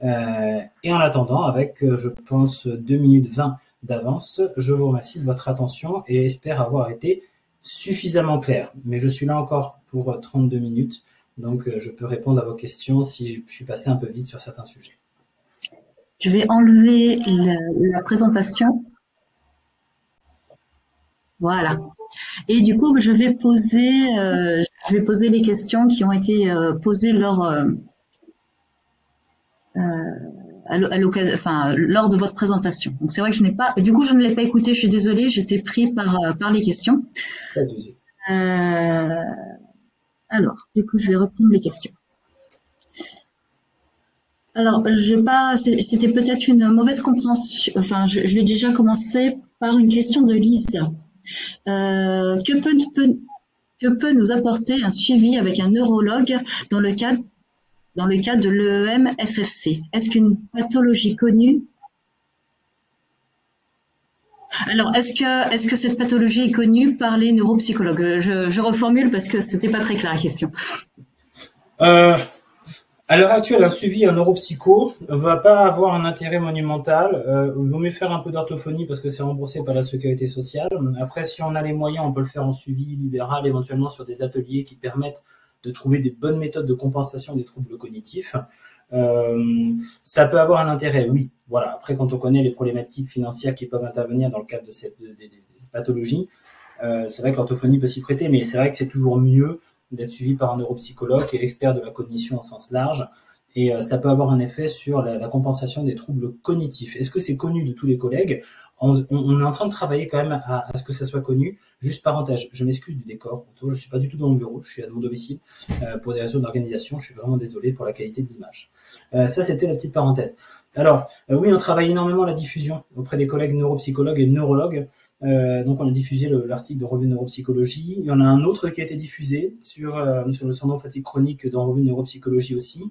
Et en attendant, avec, je pense, 2 minutes 20 d'avance, je vous remercie de votre attention et espère avoir été suffisamment clair. Mais je suis là encore pour 32 minutes, donc je peux répondre à vos questions si je suis passé un peu vite sur certains sujets. Je vais enlever la présentation. Voilà. Et du coup, je vais poser les questions qui ont été posées lors de votre présentation. Donc c'est vrai que je ne l'ai pas écouté, je suis désolée, j'étais pris par les questions. Alors, du coup, je vais reprendre les questions. Alors, c'était peut-être une mauvaise compréhension. Enfin, je vais déjà commencer par une question de Lise. Que peut nous apporter un suivi avec un neurologue dans le cadre de l'EEM-SFC? Est-ce qu'une pathologie connue? Alors, est-ce que cette pathologie est connue par les neuropsychologues? Je reformule parce que c'était pas très clair la question. À l'heure actuelle, un suivi en neuropsycho va pas avoir un intérêt monumental. Il vaut mieux faire un peu d'orthophonie parce que c'est remboursé par la sécurité sociale. Après, si on a les moyens, on peut le faire en suivi libéral, éventuellement sur des ateliers qui permettent de trouver des bonnes méthodes de compensation des troubles cognitifs. Ça peut avoir un intérêt, oui. Voilà. Après, quand on connaît les problématiques financières qui peuvent intervenir dans le cadre de des pathologies, c'est vrai que l'orthophonie peut s'y prêter, mais c'est vrai que c'est toujours mieux d'être suivi par un neuropsychologue qui est l'expert de la cognition au sens large, et ça peut avoir un effet sur la compensation des troubles cognitifs. Est-ce que c'est connu de tous les collègues? On est en train de travailler quand même à ce que ça soit connu. Juste parenthèse, je m'excuse du décor, je suis pas du tout dans mon bureau, je suis à mon domicile pour des raisons d'organisation, je suis vraiment désolé pour la qualité de l'image. Ça, c'était la petite parenthèse. Alors, oui, on travaille énormément la diffusion auprès des collègues neuropsychologues et neurologues. Donc on a diffusé l'article de Revue Neuropsychologie. Il y en a un autre qui a été diffusé sur le syndrome fatigue chronique dans Revue Neuropsychologie aussi.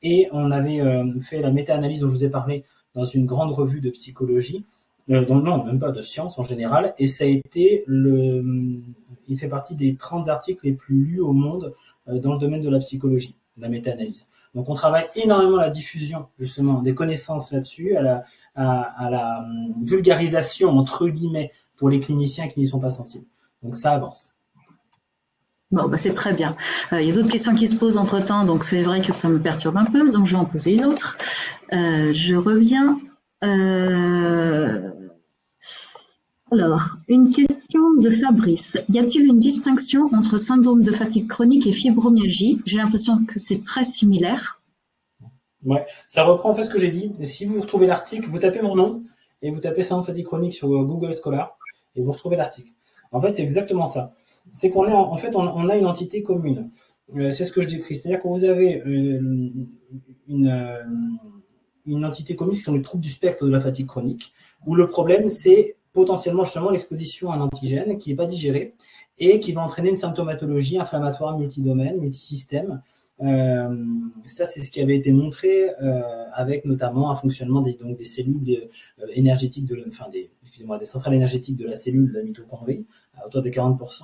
et on avait fait la méta-analyse dont je vous ai parlé dans une grande revue de psychologie, non, même pas de sciences en général, et ça a été il fait partie des 30 articles les plus lus au monde dans le domaine de la psychologie, la méta-analyse. Donc on travaille énormément à la diffusion justement des connaissances là-dessus, à la vulgarisation entre guillemets pour les cliniciens qui n'y sont pas sensibles. Donc ça avance. Bon, bah c'est très bien. Il y a d'autres questions qui se posent entre-temps, donc c'est vrai que ça me perturbe un peu, donc je vais en poser une autre. Je reviens. Alors, une question de Fabrice. Y a-t-il une distinction entre syndrome de fatigue chronique et fibromyalgie? J'ai l'impression que c'est très similaire. Ouais, ça reprend en fait ce que j'ai dit. Si vous retrouvez l'article, vous tapez mon nom et vous tapez syndrome de fatigue chronique sur Google Scholar et vous retrouvez l'article. En fait, c'est exactement ça. C'est qu'on est en fait on a une entité commune. C'est ce que je décris. C'est-à-dire que vous avez une entité commune qui sont les troubles du spectre de la fatigue chronique, où le problème c'est potentiellement justement l'exposition à un antigène qui n'est pas digéré et qui va entraîner une symptomatologie inflammatoire multidomaine, multisystème. Ça, c'est ce qui avait été montré avec notamment un fonctionnement des cellules énergétiques des centrales énergétiques de la cellule de la mitochondrie à hauteur de 40%.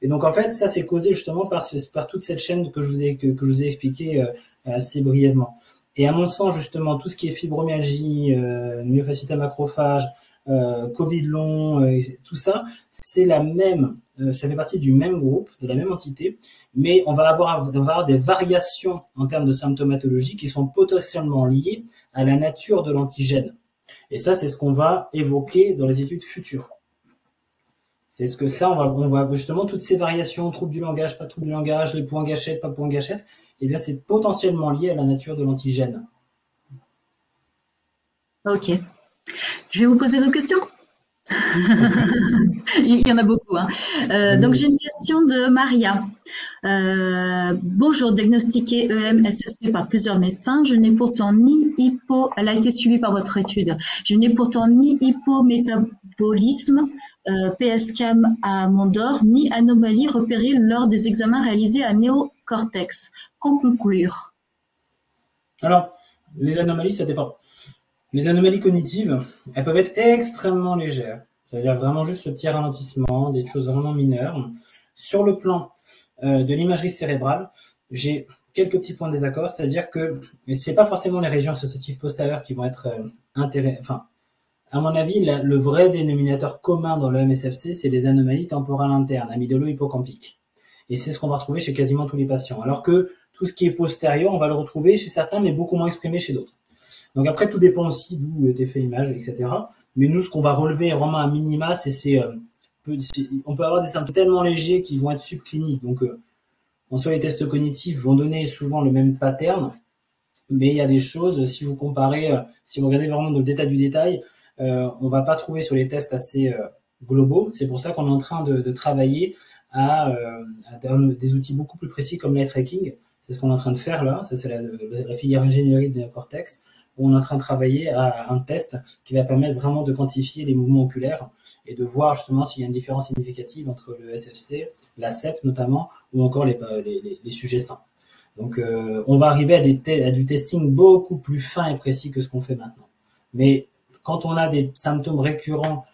Et donc en fait, ça c'est causé justement par toute cette chaîne que je vous ai expliqué assez brièvement. Et à mon sens, justement, tout ce qui est fibromyalgie, myofasciite macrophage, Covid long, tout ça, c'est la même, ça fait partie du même groupe, de la même entité, mais on va avoir des variations en termes de symptomatologie qui sont potentiellement liées à la nature de l'antigène. Et ça, c'est ce qu'on va évoquer dans les études futures. C'est ce que ça, on va justement toutes ces variations, troubles du langage, pas troubles du langage, les points gâchettes, pas points gâchettes, eh bien, c'est potentiellement lié à la nature de l'antigène. Ok. Je vais vous poser d'autres questions. Il y en a beaucoup. Hein. Donc j'ai une question de Maria. Bonjour, diagnostiquée EM SFC par plusieurs médecins, je n'ai pourtant ni elle a été suivie par votre étude, je n'ai pourtant ni hypométabolisme, PSCAM à Mondor, ni anomalie repérée lors des examens réalisés à néocortex. Qu'en conclure? Alors, les anomalies, ça dépend. Les anomalies cognitives, elles peuvent être extrêmement légères. C'est-à-dire vraiment juste ce petit ralentissement, des choses vraiment mineures. Sur le plan de l'imagerie cérébrale, j'ai quelques petits points de désaccord, c'est-à-dire que c'est pas forcément les régions associatives postérieures qui vont être enfin, à mon avis, le vrai dénominateur commun dans le MSFC, c'est les anomalies temporales internes, amygdalo-hippocampiques. Et c'est ce qu'on va retrouver chez quasiment tous les patients. Alors que tout ce qui est postérieur, on va le retrouver chez certains, mais beaucoup moins exprimé chez d'autres. Donc après, tout dépend aussi d'où est fait l'image, etc. Mais nous, ce qu'on va relever vraiment à minima, on peut avoir des symptômes tellement légers qui vont être subcliniques. Donc, en soi, les tests cognitifs vont donner souvent le même pattern, mais il y a des choses, si vous comparez, si vous regardez vraiment dans le détail du détail, on va pas trouver sur les tests assez globaux. C'est pour ça qu'on est en train de travailler à des outils beaucoup plus précis comme l'eye tracking. C'est ce qu'on est en train de faire là. Ça, c'est la filière ingénierie de néocortex, où on est en train de travailler à un test qui va permettre vraiment de quantifier les mouvements oculaires et de voir justement s'il y a une différence significative entre le SFC, la CEP notamment, ou encore les sujets sains. Donc on va arriver à du testing beaucoup plus fin et précis que ce qu'on fait maintenant. Mais quand on a des symptômes récurrents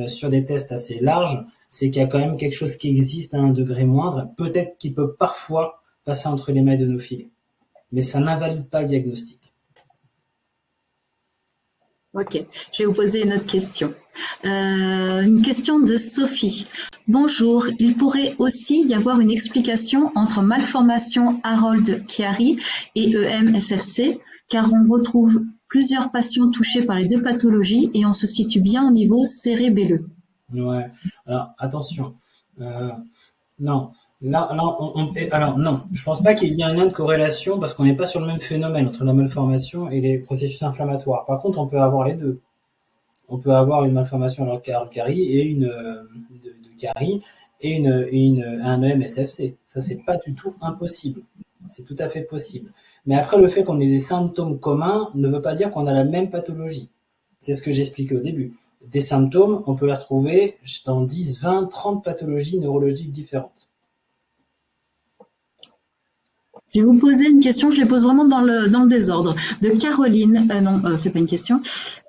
sur des tests assez larges, c'est qu'il y a quand même quelque chose qui existe à un degré moindre, peut-être qui peut parfois passer entre les mailles de nos filets. Mais ça n'invalide pas le diagnostic. Ok, je vais vous poser une autre question. Une question de Sophie. Bonjour, il pourrait aussi y avoir une explication entre malformation Harold-Chiari et EM-SFC, car on retrouve plusieurs patients touchés par les deux pathologies et on se situe bien au niveau cérébelleux. Ouais, alors attention. Non. Alors non, je pense pas qu'il y ait un lien de corrélation parce qu'on n'est pas sur le même phénomène entre la malformation et les processus inflammatoires. Par contre, on peut avoir les deux. On peut avoir une malformation alors Chiari et une de Chiari et un EM-SFC. Ça, c'est pas du tout impossible. C'est tout à fait possible. Mais après, le fait qu'on ait des symptômes communs ne veut pas dire qu'on a la même pathologie. C'est ce que j'expliquais au début. Des symptômes, on peut les retrouver dans 10, 20, 30 pathologies neurologiques différentes. Je vais vous poser une question, je les pose vraiment dans le désordre. De Caroline, non, c'est pas une question.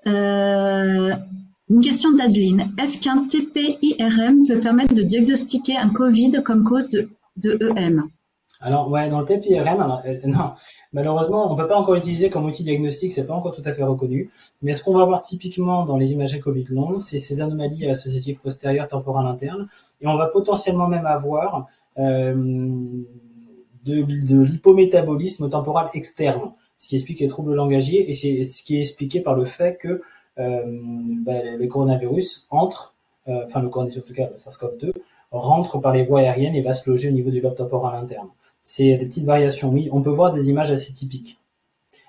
Une question d'Adeline. Est-ce qu'un TPIRM peut permettre de diagnostiquer un Covid comme cause de EM? Alors, ouais, dans le TPIRM, alors, non, malheureusement, on peut pas encore utiliser comme outil diagnostic, c'est pas encore tout à fait reconnu. Mais ce qu'on va voir typiquement dans les imageries Covid long, c'est ces anomalies associatives postérieures temporales internes, et on va potentiellement même avoir de l'hypométabolisme temporal externe, ce qui explique les troubles langagiers, et c'est ce qui est expliqué par le fait que le coronavirus entre, enfin le coronavirus en tout cas, le SARS-CoV-2, rentre par les voies aériennes et va se loger au niveau du lobe temporal interne. C'est des petites variations, oui. On peut voir des images assez typiques.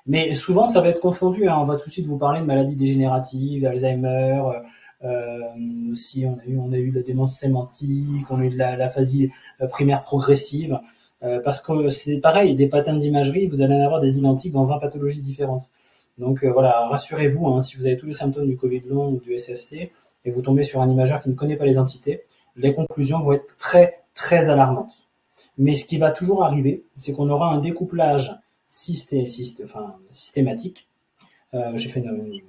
Mais souvent, ça va être confondu. Hein. On va tout de suite vous parler de maladies dégénératives, d'Alzheimer. Aussi, on a eu de la démence sémantique, on a eu de l'aphasie primaire progressive. Parce que c'est pareil, des patterns d'imagerie, vous allez en avoir des identiques dans 20 pathologies différentes. Donc voilà, rassurez-vous, hein, si vous avez tous les symptômes du Covid long ou du SFC, et vous tombez sur un imageur qui ne connaît pas les entités, les conclusions vont être très, très alarmantes. Mais ce qui va toujours arriver, c'est qu'on aura un découplage systématique. J'ai fait une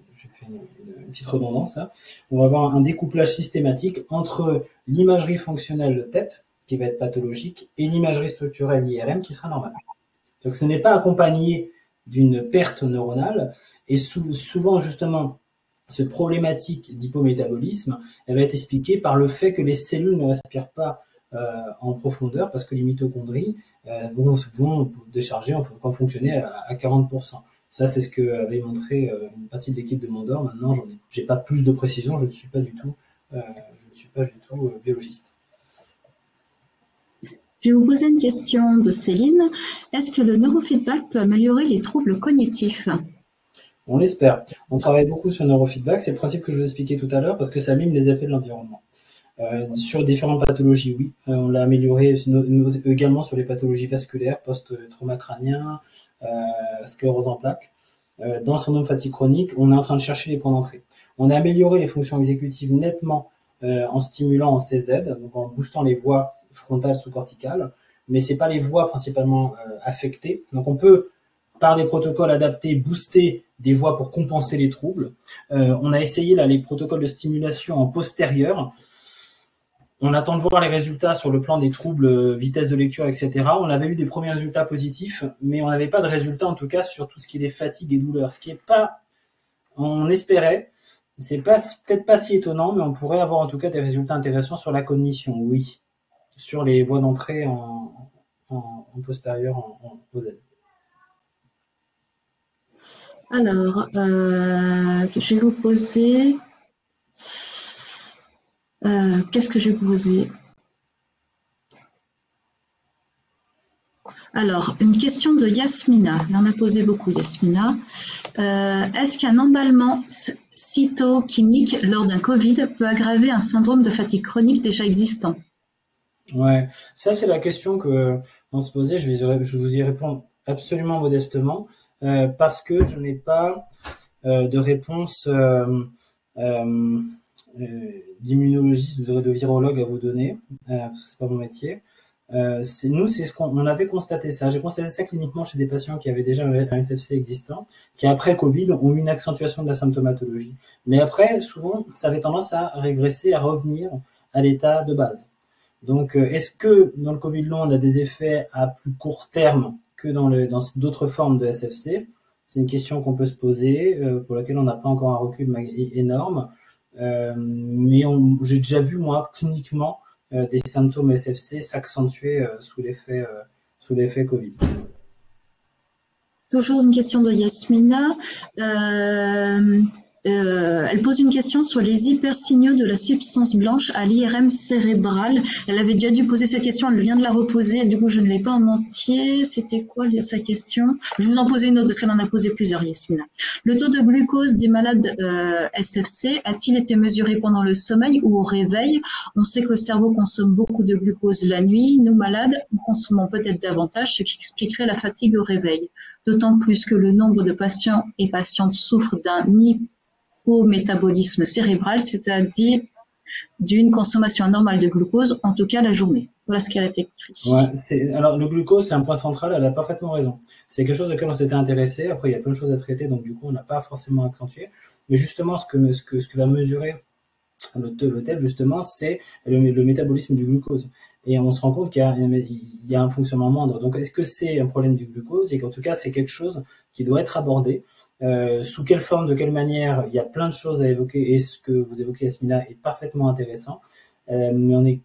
petite redondance là. On va avoir un découplage systématique entre l'imagerie fonctionnelle, le TEP, qui va être pathologique, et l'imagerie structurelle, l'IRM, qui sera normale. Donc ce n'est pas accompagné d'une perte neuronale, et souvent justement, cette problématique d'hypométabolisme, elle va être expliquée par le fait que les cellules ne respirent pas en profondeur, parce que les mitochondries vont décharger, vont fonctionner à 40%. Ça, c'est ce que avait montré une partie de l'équipe de Mondor. Maintenant, j'ai pas plus de précision, je ne suis pas du tout biologiste. Je vais vous poser une question de Céline. Est-ce que le neurofeedback peut améliorer les troubles cognitifs? On l'espère. On travaille beaucoup sur le neurofeedback. C'est le principe que je vous expliquais tout à l'heure parce que ça mime les effets de l'environnement. Sur différentes pathologies, oui. On l'a amélioré également sur les pathologies vasculaires, post-trauma crânien, sclérose en plaques. Dans le syndrome fatigue chronique, on est en train de chercher les points d'entrée. On a amélioré les fonctions exécutives nettement en stimulant en CZ, donc en boostant les voies frontales sous-corticales, mais c'est pas les voies principalement affectées. Donc on peut, par des protocoles adaptés, booster des voies pour compenser les troubles. On a essayé là les protocoles de stimulation en postérieur. On attend de voir les résultats sur le plan des troubles, vitesse de lecture, etc. On avait eu des premiers résultats positifs, mais on n'avait pas de résultats en tout cas sur tout ce qui est fatigue et douleur. Ce qui est pas, on espérait, c'est pas peut-être pas si étonnant, mais on pourrait avoir en tout cas des résultats intéressants sur la cognition, oui, sur les voies d'entrée en postérieur en OZ. Alors, je vais vous poser. Qu'est-ce que je vais vous poser? Alors, une question de Yasmina. Elle en a posé beaucoup, Yasmina. Est-ce qu'un emballement cytokinique lors d'un Covid peut aggraver un syndrome de fatigue chronique déjà existant? Ouais, ça c'est la question que on se posait. Je vous y réponds absolument modestement parce que je n'ai pas de réponse d'immunologiste, de virologue à vous donner. C'est pas mon métier. C'est ce qu'on avait constaté ça. J'ai constaté ça cliniquement chez des patients qui avaient déjà un SFC existant, qui après Covid ont eu une accentuation de la symptomatologie. Mais après, souvent, ça avait tendance à régresser, à revenir à l'état de base. Donc, est-ce que dans le Covid long, on a des effets à plus court terme que dans d'autres formes de SFC? C'est une question qu'on peut se poser, pour laquelle on n'a pas encore un recul énorme. Mais j'ai déjà vu, moi, cliniquement, des symptômes SFC s'accentuer sous l'effet Covid. Toujours une question de Yasmina. Elle pose une question sur les hypersignaux de la substance blanche à l'IRM cérébral. Elle avait déjà dû poser cette question, elle vient de la reposer, du coup je ne l'ai pas en entier. C'était quoi sa question? Je vais vous en poser une autre parce qu'elle en a posé plusieurs, Yasmina. Le taux de glucose des malades SFC a-t-il été mesuré pendant le sommeil ou au réveil? On sait que le cerveau consomme beaucoup de glucose la nuit. Nous, malades, nous consommons peut-être davantage, ce qui expliquerait la fatigue au réveil. D'autant plus que le nombre de patients et patientes souffrent d'un hypométabolisme cérébral, c'est-à-dire d'une consommation anormale de glucose, en tout cas la journée. Voilà ce qu'elle a écrit. Ouais, alors le glucose, c'est un point central, elle a parfaitement raison. C'est quelque chose auquel on s'était intéressé, après il y a plein de choses à traiter, donc du coup on n'a pas forcément accentué. Mais justement, ce que va mesurer le TEP, justement, c'est le métabolisme du glucose. Et on se rend compte qu'il y a un fonctionnement moindre. Donc est-ce que c'est un problème du glucose? Et qu'en tout cas, c'est quelque chose qui doit être abordé. Sous quelle forme, de quelle manière, il y a plein de choses à évoquer, et ce que vous évoquez, Yasmina, est parfaitement intéressant. Mais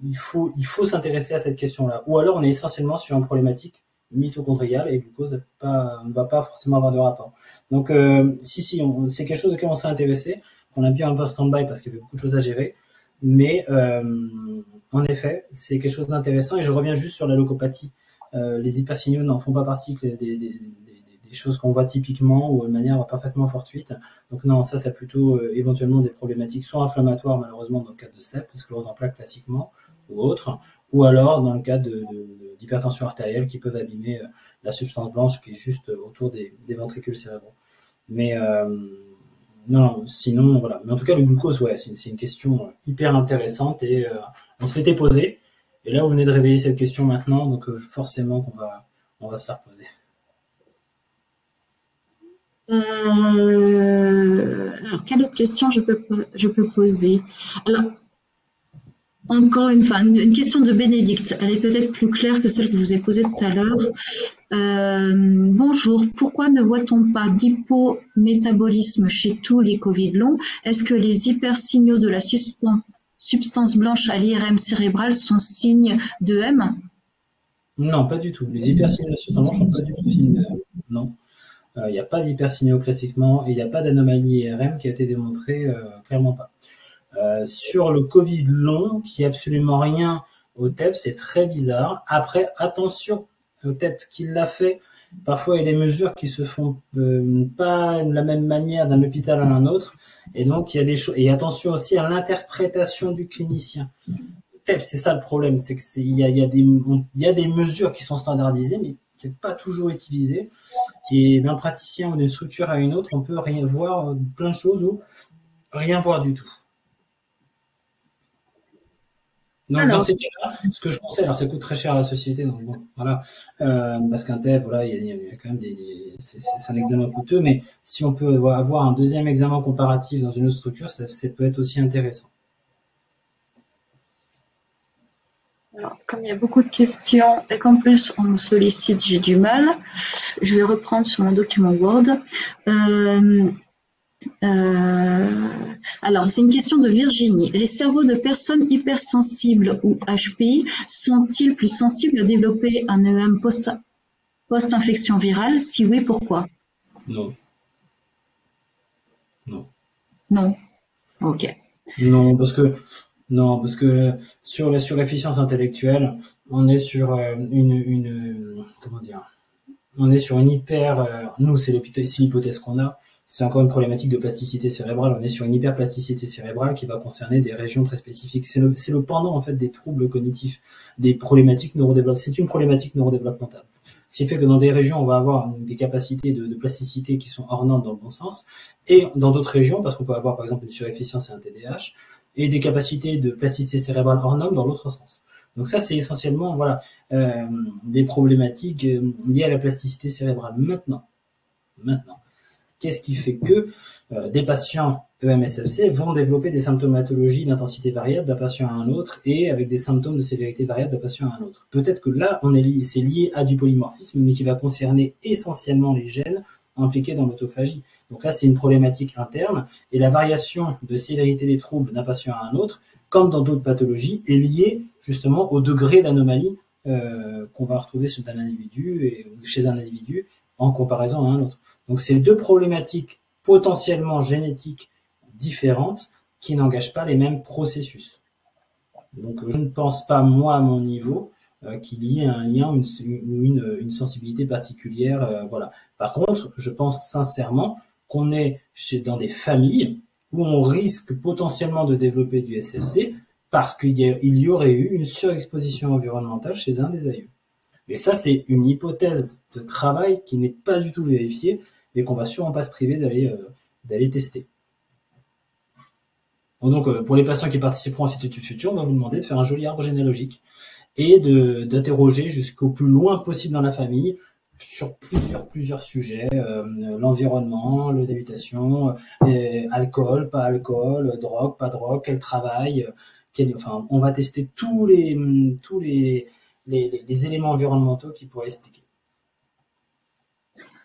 il faut s'intéresser à cette question-là. Ou alors on est essentiellement sur une problématique mitochondriale et le glucose ne va pas forcément avoir de rapport. Donc c'est quelque chose auquel on s'est intéressé, qu'on a bien un peu en stand-by parce qu'il y avait beaucoup de choses à gérer. Mais en effet, c'est quelque chose d'intéressant. Et je reviens juste sur la leucopathie. Les hypersignaux n'en font pas partie des choses qu'on voit typiquement ou de manière parfaitement fortuite. Donc non, ça c'est plutôt éventuellement des problématiques soit inflammatoires malheureusement dans le cadre de CEP, sclérose en plaques classiquement, ou autre, ou alors dans le cas d'hypertension artérielle qui peuvent abîmer la substance blanche qui est juste autour des ventricules cérébraux. Mais non, sinon voilà. Mais en tout cas le glucose, ouais, c'est une question hyper intéressante et on se l'était posé. Et là vous venez de réveiller cette question maintenant, donc forcément on va se la reposer. Alors, quelle autre question je peux poser? Alors, encore une question de Bénédicte. Elle est peut-être plus claire que celle que je vous ai posée tout à l'heure. Bonjour, pourquoi ne voit-on pas d'hypométabolisme chez tous les Covid longs? Est-ce que les hypersignaux de la substance blanche à l'IRM cérébral sont signes d'EM? Non, pas du tout. Les hypersignaux de la substance blanche sont pas du tout signes d'EM. Non. Il n'y a pas d'hypersignaux classiquement et il n'y a pas d'anomalie IRM qui a été démontrée, clairement pas. Sur le Covid long, qui n'a absolument rien au TEP, c'est très bizarre. Après, attention au TEP qui l'a fait. Parfois, il y a des mesures qui se font pas de la même manière d'un hôpital à un autre. Et donc, il y a des choses. Et attention aussi à l'interprétation du clinicien. TEP, c'est ça le problème. C'est que il y a des mesures qui sont standardisées, mais c'est pas toujours utilisé. Et d'un praticien ou d'une structure à une autre, on peut rien voir, plein de choses ou rien voir du tout. Donc alors, dans ces cas-là, ce que je conseille, alors ça coûte très cher à la société, donc bon, voilà, parce qu'un TEP, voilà, il y a quand même c'est un examen coûteux, mais si on peut avoir un deuxième examen comparatif dans une autre structure, ça peut être aussi intéressant. Alors, comme il y a beaucoup de questions et qu'en plus on me sollicite, j'ai du mal. Je vais reprendre sur mon document Word. Alors, c'est une question de Virginie. Les cerveaux de personnes hypersensibles ou HPI sont-ils plus sensibles à développer un EM post-infection virale? Si oui, pourquoi? Non. Non. Non. Ok. Non, parce que sur la surefficience intellectuelle, on est sur comment dire, on est sur une nous c'est l'hypothèse qu'on a, c'est encore une problématique de plasticité cérébrale, on est sur une hyperplasticité cérébrale qui va concerner des régions très spécifiques. C'est le pendant en fait des troubles cognitifs, des problématiques neurodéveloppementales. C'est une problématique neurodéveloppementale. Ce qui fait que dans des régions, on va avoir des capacités de plasticité qui sont hors normes dans le bon sens, et dans d'autres régions, parce qu'on peut avoir par exemple une surefficience et un TDAH, et des capacités de plasticité cérébrale hors normes dans l'autre sens. Donc ça, c'est essentiellement voilà des problématiques liées à la plasticité cérébrale. Maintenant, qu'est-ce qui fait que des patients EMSFC vont développer des symptomatologies d'intensité variable d'un patient à un autre et avec des symptômes de sévérité variable d'un patient à un autre? Peut-être que là, c'est lié à du polymorphisme, mais qui va concerner essentiellement les gènes impliqués dans l'autophagie. Donc là, c'est une problématique interne et la variation de sévérité des troubles d'un patient à un autre, comme dans d'autres pathologies, est liée justement au degré d'anomalie qu'on va retrouver chez un individu en comparaison à un autre. Donc c'est deux problématiques potentiellement génétiques différentes qui n'engagent pas les mêmes processus. Donc je ne pense pas, moi, à mon niveau, qu'il y ait un lien ou une sensibilité particulière. Voilà. Par contre, je pense sincèrement qu'on est dans des familles où on risque potentiellement de développer du SFC parce qu'il y aurait eu une surexposition environnementale chez un des aïeux. Et ça, c'est une hypothèse de travail qui n'est pas du tout vérifiée et qu'on va sûrement pas se priver d'aller tester. Donc, pour les patients qui participeront à cette étude future, on va vous demander de faire un joli arbre généalogique et d'interroger jusqu'au plus loin possible dans la famille sur plusieurs sujets, l'environnement, l'habitation, alcool, pas alcool, drogue, pas drogue, quel travail, enfin, on va tester tous les éléments environnementaux qui pourraient expliquer.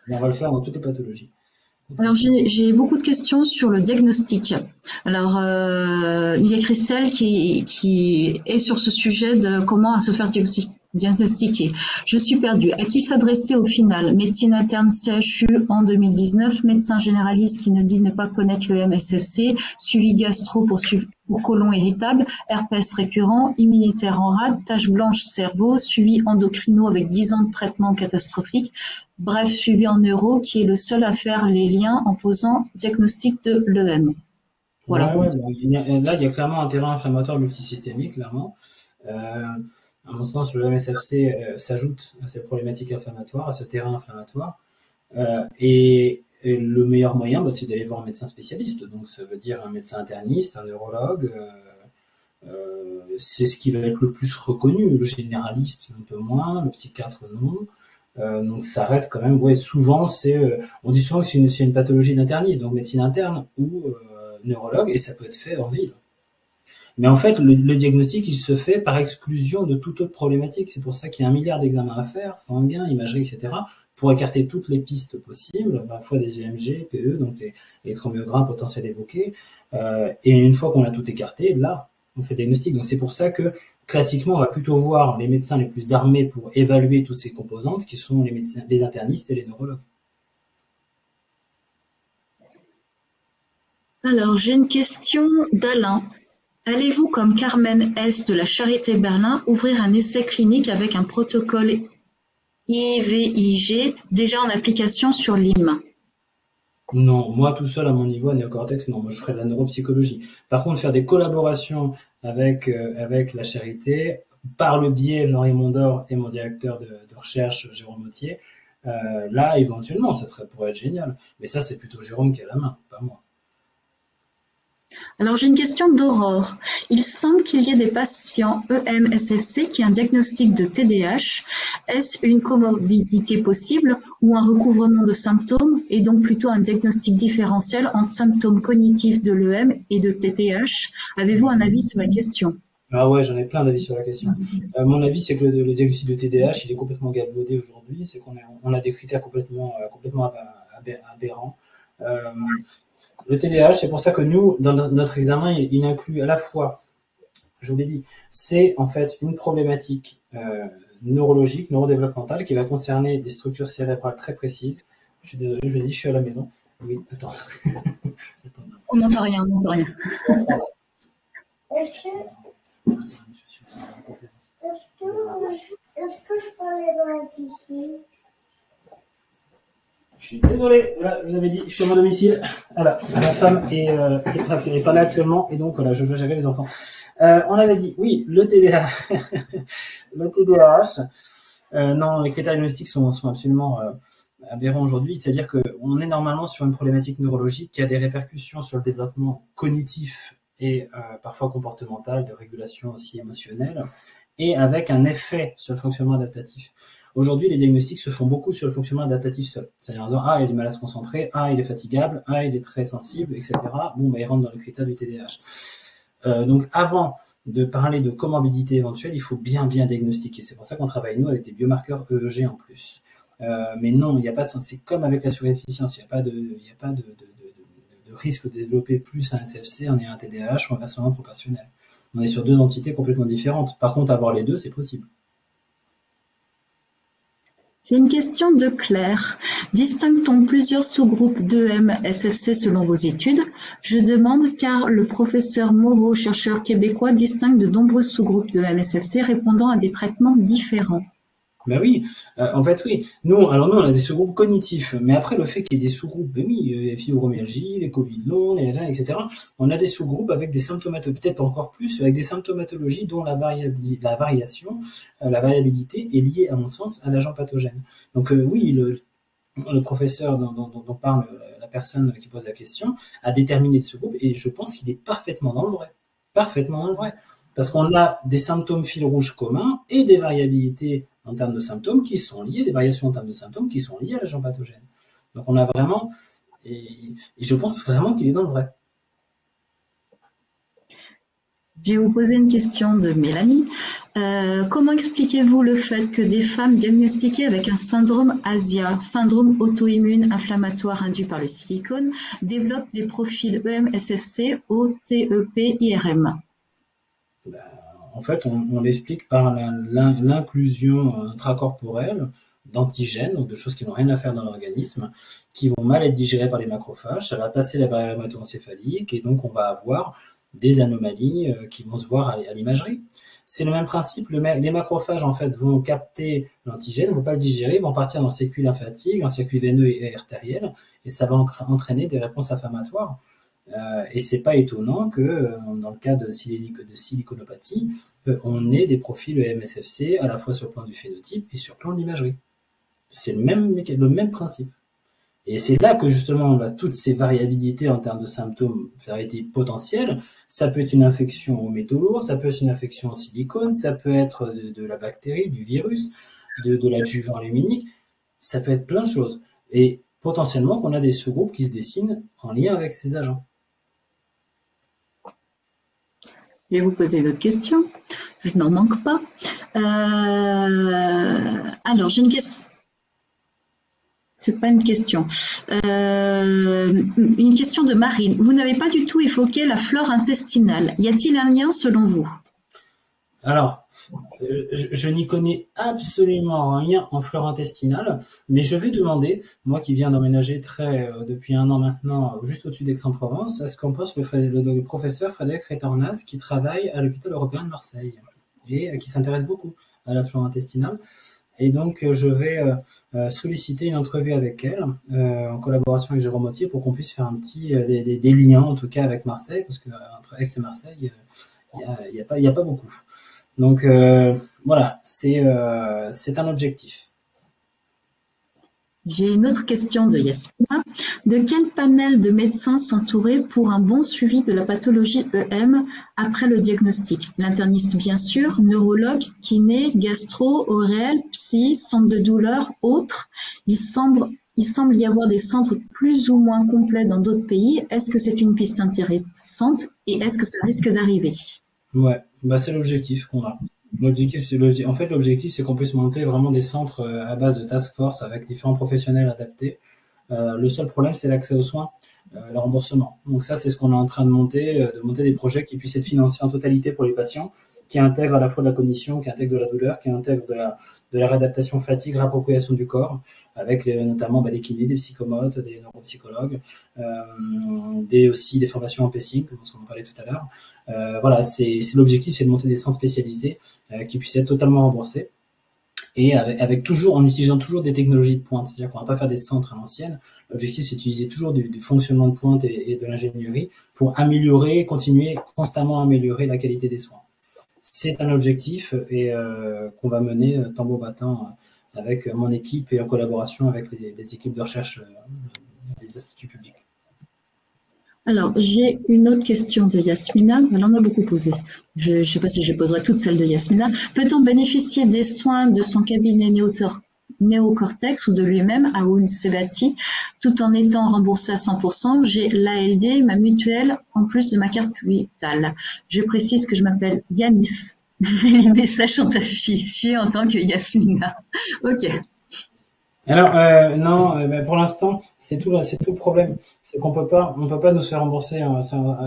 Et on va le faire dans toutes les pathologies. Alors j'ai beaucoup de questions sur le diagnostic. Alors il y a Christelle qui est sur ce sujet de comment se faire diagnostiquer. Je suis perdue. À qui s'adresser au final? Médecine interne CHU en 2019, médecin généraliste qui ne dit ne pas connaître le MSFC, suivi gastro pour côlon irritable, herpès récurrent, immunitaire en rate, tache blanche cerveau, suivi endocrino avec 10 ans de traitement catastrophique, bref, suivi en neuro qui est le seul à faire les liens en posant diagnostic de l'EM. Voilà. Ouais, là, il y a clairement un terrain inflammatoire multisystémique, clairement. À mon sens, le MSFC s'ajoute à ces problématiques inflammatoires, à ce terrain inflammatoire. Et le meilleur moyen, c'est d'aller voir un médecin spécialiste. Donc, ça veut dire un médecin interniste, un neurologue. C'est ce qui va être le plus reconnu. Le généraliste, un peu moins. Le psychiatre, non. Donc, ça reste quand même... souvent, on dit souvent que c'est une pathologie d'interniste, donc médecine interne ou neurologue, et ça peut être fait en ville. Mais en fait, le diagnostic, il se fait par exclusion de toute autre problématique. C'est pour ça qu'il y a 1 milliard d'examens à faire, sanguins, imagerie, etc., pour écarter toutes les pistes possibles, à la fois des EMG, PE, donc les électromyogrammes potentiels évoqués. Et une fois qu'on a tout écarté, là, on fait le diagnostic. Donc c'est pour ça que, classiquement, on va plutôt voir les médecins les plus armés pour évaluer toutes ces composantes, qui sont les internistes et les neurologues. Alors, j'ai une question d'Alain. Allez-vous, comme Carmen S. de la Charité Berlin, ouvrir un essai clinique avec un protocole IVIG déjà en application sur Lyme? Non, moi tout seul à mon niveau, à néocortex, non, moi je ferais de la neuropsychologie. Par contre, faire des collaborations avec la Charité, par le biais de Henri Mondor et mon directeur de recherche, Jérôme Mottier, là, éventuellement, ça pourrait être génial. Mais ça, c'est plutôt Jérôme qui a la main, pas moi. Alors j'ai une question d'Aurore. Il semble qu'il y ait des patients EM-SFC qui ont un diagnostic de TDAH. Est-ce une comorbidité possible ou un recouvrement de symptômes et donc plutôt un diagnostic différentiel entre symptômes cognitifs de l'EM et de TDAH? Avez-vous un avis sur la question? Ah ouais, j'en ai plein d'avis sur la question. Mon avis, c'est que le diagnostic de TDAH, il est complètement galvaudé aujourd'hui. C'est qu'on a des critères complètement aberrants. Le TDAH, c'est pour ça que nous, dans notre examen, il inclut à la fois, je vous l'ai dit, c'est en fait une problématique neurologique, neurodéveloppementale, qui va concerner des structures cérébrales très précises. Je suis désolé, je l'ai dit, je suis à la maison. Oui, attends. On n'entend rien, on n'entend rien. Est-ce que je peux aller dans la piscine? Je suis désolé, voilà, je vous avais dit, je suis à mon domicile. Voilà, ma femme est pas là actuellement, et donc voilà, je veux gérer les enfants. On avait dit, oui, le TDAH. Le TDAH. Non, les critères diagnostiques sont absolument aberrants aujourd'hui. C'est-à-dire qu'on est normalement sur une problématique neurologique qui a des répercussions sur le développement cognitif et parfois comportemental, de régulation aussi émotionnelle, et avec un effet sur le fonctionnement adaptatif. Aujourd'hui, les diagnostics se font beaucoup sur le fonctionnement adaptatif seul. C'est-à-dire en disant, il a du mal à se concentrer, il est fatigable, il est très sensible, etc. Bon, il rentre dans le critère du TDAH. Donc, avant de parler de comorbidité éventuelle, il faut bien diagnostiquer. C'est pour ça qu'on travaille, nous, avec des biomarqueurs EEG en plus. Mais non, il n'y a pas de sens. C'est comme avec la surdéficience. Il n'y a pas de risque de développer plus un SFC en ayant un TDAH ou inversement proportionnel. On est sur deux entités complètement différentes. Par contre, avoir les deux, c'est possible. J'ai une question de Claire. Distingue-t-on plusieurs sous-groupes d'EM-SFC selon vos études? Je demande car le professeur Moreau, chercheur québécois, distingue de nombreux sous-groupes d'EM-SFC répondant à des traitements différents. Ben oui, en fait oui. Nous on a des sous-groupes cognitifs, mais après le fait qu'il y ait des sous-groupes, les fibromyalgies, les Covid longs, etc. On a des sous-groupes avec des symptomatologies, peut-être encore plus, avec des symptomatologies dont la variation, la variabilité est liée à mon sens à l'agent pathogène. Donc oui, le professeur dont parle la personne qui pose la question, à déterminer ce groupe, et je pense qu'il est parfaitement dans le vrai. Parfaitement dans le vrai. Parce qu'on a des symptômes fil rouge communs et des variabilités en termes de symptômes qui sont liées, des variations en termes de symptômes qui sont liées à l'agent pathogène. Donc on a vraiment, et je pense vraiment qu'il est dans le vrai. Je vais vous poser une question de Mélanie. Comment expliquez-vous le fait que des femmes diagnostiquées avec un syndrome ASIA, syndrome auto-immune inflammatoire induit par le silicone, développent des profils EM-SFC, OTEP, IRM? En fait, on l'explique par l'inclusion intracorporelle d'antigènes, donc de choses qui n'ont rien à faire dans l'organisme, qui vont mal être digérées par les macrophages. Ça va passer la barrière hémato-encéphalique et donc on va avoir des anomalies qui vont se voir à l'imagerie. C'est le même principe. Les macrophages en fait vont capter l'antigène, vont pas le digérer, vont partir dans le circuit lymphatique, dans le circuit veineux et artériel, et ça va entraîner des réponses inflammatoires. Et c'est pas étonnant que dans le cas de siliconopathie, on ait des profils EMSFC à la fois sur le plan du phénotype et sur le plan de l'imagerie. C'est le même principe. Et c'est là que justement on a toutes ces variabilités en termes de symptômes, variétés potentielles. Ça peut être une infection au métaux lourds, ça peut être une infection en silicone, ça peut être de la bactérie, du virus, de l'adjuvant luminique, ça peut être plein de choses. Et potentiellement qu'on a des sous-groupes qui se dessinent en lien avec ces agents. Je vais vous poser d'autres questions. Je n'en manque pas. Alors, j'ai une question. C'est pas une question. Une question de Marine. Vous n'avez pas du tout évoqué la flore intestinale. Y a-t-il un lien selon vous? Alors, je n'y connais absolument rien en flore intestinale, mais je vais demander, moi qui viens d'emménager depuis 1 an maintenant, juste au-dessus d'Aix-en-Provence, à ce qu'en pense le professeur Frédéric Retornas, qui travaille à l'hôpital européen de Marseille et qui s'intéresse beaucoup à la flore intestinale. Et donc, je vais solliciter une entrevue avec elle, en collaboration avec Jérôme Mottier, pour qu'on puisse faire des liens, en tout cas, avec Marseille, parce qu'entre Aix et Marseille, il y a pas beaucoup. Donc, voilà, c'est un objectif. J'ai une autre question de Yasmina. De quel panel de médecins s'entourer pour un bon suivi de la pathologie EM après le diagnostic? L'interniste bien sûr, neurologue, kiné, gastro, ORL, psy, centre de douleur, autres. Il semble y avoir des centres plus ou moins complets dans d'autres pays. Est-ce que c'est une piste intéressante et est-ce que ça risque d'arriver? Ouais, c'est l'objectif qu'on a. L'objectif, c'est qu'on puisse monter vraiment des centres à base de task force avec différents professionnels adaptés. Le seul problème, c'est l'accès aux soins, le remboursement. Donc ça, c'est ce qu'on est en train de monter des projets qui puissent être financés en totalité pour les patients, qui intègrent à la fois de la cognition, qui intègrent de la douleur, qui intègrent de la réadaptation fatigue, réappropriation du corps, avec notamment des kinés, des psychomotes, des neuropsychologues, aussi des formations en pacing, comme on en parlait tout à l'heure. Voilà, c'est l'objectif, c'est de monter des centres spécialisés qui puissent être totalement remboursés et en utilisant toujours des technologies de pointe. C'est-à-dire qu'on va pas faire des centres à l'ancienne. L'objectif, c'est d'utiliser toujours du fonctionnement de pointe et de l'ingénierie pour continuer constamment à améliorer la qualité des soins. C'est un objectif et qu'on va mener tambour battant avec mon équipe et en collaboration avec les équipes de recherche des instituts publics. Alors, j'ai une autre question de Yasmina. Elle en a beaucoup posé. Je ne sais pas si je poserai toutes celles de Yasmina. Peut-on bénéficier des soins de son cabinet néocortex ou de lui-même à Ounes Sebati tout en étant remboursé à 100%? J'ai l'ALD, ma mutuelle, en plus de ma carte vitale. Je précise que je m'appelle Yanis. Les messages sont affichés en tant que Yasmina. Ok. Alors non, pour l'instant c'est tout le problème, c'est qu'on peut pas nous faire rembourser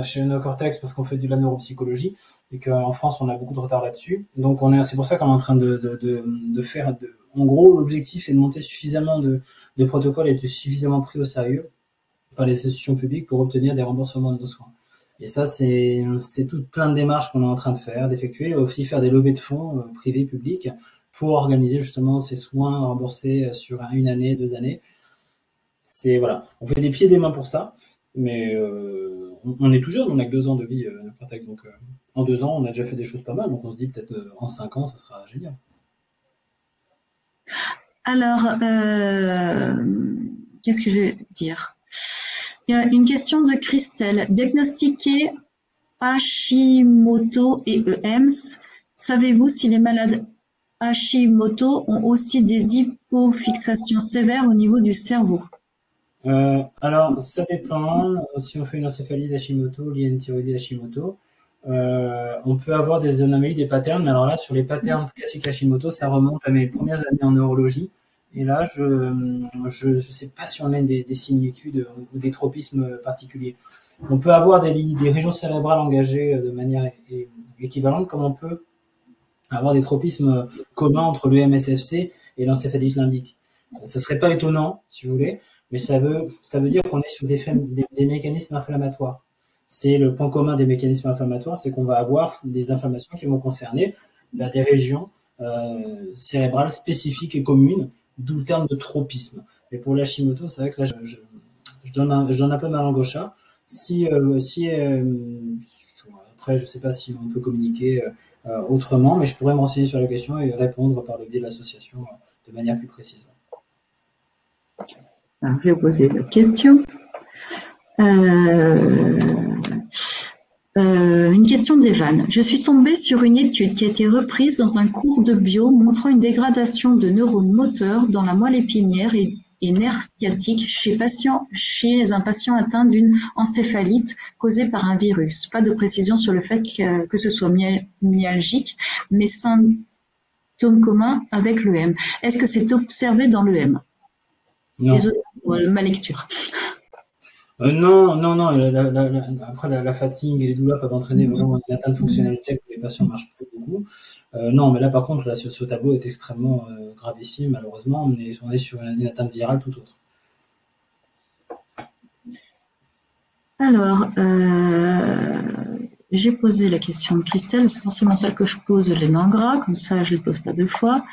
chez Neocortex parce qu'on fait de la neuropsychologie et qu'en France on a beaucoup de retard là-dessus. Donc c'est pour ça qu'on est en train de faire. En gros, l'objectif c'est de monter suffisamment de protocoles et de suffisamment pris au sérieux par les institutions publiques pour obtenir des remboursements de nos soins. Et ça c'est tout plein de démarches qu'on est en train de faire, d'effectuer, et aussi faire des levées de fonds privés, publics, pour organiser justement ces soins remboursés sur 1 année, 2 années. Voilà, on fait des pieds et des mains pour ça, mais on est tout jeune, on n'a que 2 ans de vie, donc en 2 ans, on a déjà fait des choses pas mal, donc on se dit peut-être en 5 ans, ça sera génial. Alors, qu'est-ce que je vais dire? Il y a une question de Christelle. Diagnostiquer Hashimoto et EMS, savez-vous si les malades Hashimoto ont aussi des hypofixations sévères au niveau du cerveau? Alors, ça dépend. Si on fait une encéphalite Hashimoto liée à une thyroïdite Hashimoto, on peut avoir des anomalies, des patterns. Mais alors là, sur les patterns classiques Hashimoto, ça remonte à mes premières années en neurologie. Et là, je sais pas si on a des similitudes ou des tropismes particuliers. On peut avoir des régions cérébrales engagées de manière équivalente, comme on peut avoir des tropismes communs entre le MSFC et l'encéphalite limbique. Ça serait pas étonnant, si vous voulez, mais ça veut dire qu'on est sur des mécanismes inflammatoires. C'est le point commun des mécanismes inflammatoires, c'est qu'on va avoir des inflammations qui vont concerner des régions cérébrales spécifiques et communes, d'où le terme de tropisme. Mais pour l'Hashimoto, c'est vrai que là, je donne un peu ma langue au chat. Après, je sais pas si on peut communiquer autrement, mais je pourrais me renseigner sur la question et répondre par le biais de l'association de manière plus précise. Alors, je vais vous poser une autre question. Une question d'Evan. Je suis tombée sur une étude qui a été reprise dans un cours de bio montrant une dégradation de neurones moteurs dans la moelle épinière et nerfs sciatiques chez un patient atteint d'une encéphalite causée par un virus. Pas de précision sur le fait que ce soit myalgique, mais symptômes communs avec l'EM. Est-ce que c'est observé dans l'EM? Non. Désolée pour ma lecture. Non. Après, la fatigue et les douleurs peuvent entraîner vraiment une atteinte fonctionnalité que les patients ne marchent pas beaucoup. Non, mais là, par contre, là, ce tableau est extrêmement gravissime, malheureusement. On est sur une atteinte virale tout autre. Alors, j'ai posé la question de Christelle. C'est forcément celle que je pose les mains en gras. Comme ça, je ne les pose pas deux fois.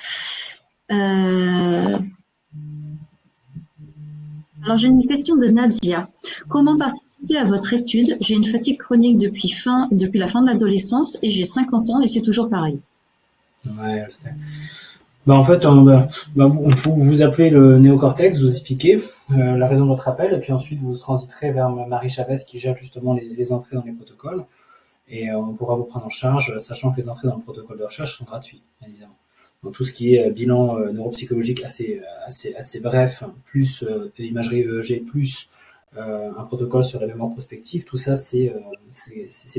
Alors, j'ai une question de Nadia. Comment participer à votre étude? J'ai une fatigue chronique depuis la fin de l'adolescence et j'ai 50 ans et c'est toujours pareil. Ouais, je sais. En fait, vous appelez le néocortex, vous expliquez la raison de votre appel, et puis ensuite vous transiterez vers Marie Chavez qui gère justement les entrées dans les protocoles, et on pourra vous prendre en charge, sachant que les entrées dans le protocole de recherche sont gratuites, bien évidemment. Donc tout ce qui est bilan neuropsychologique assez bref, plus imagerie EEG, plus un protocole sur la mémoire prospective, tout ça c'est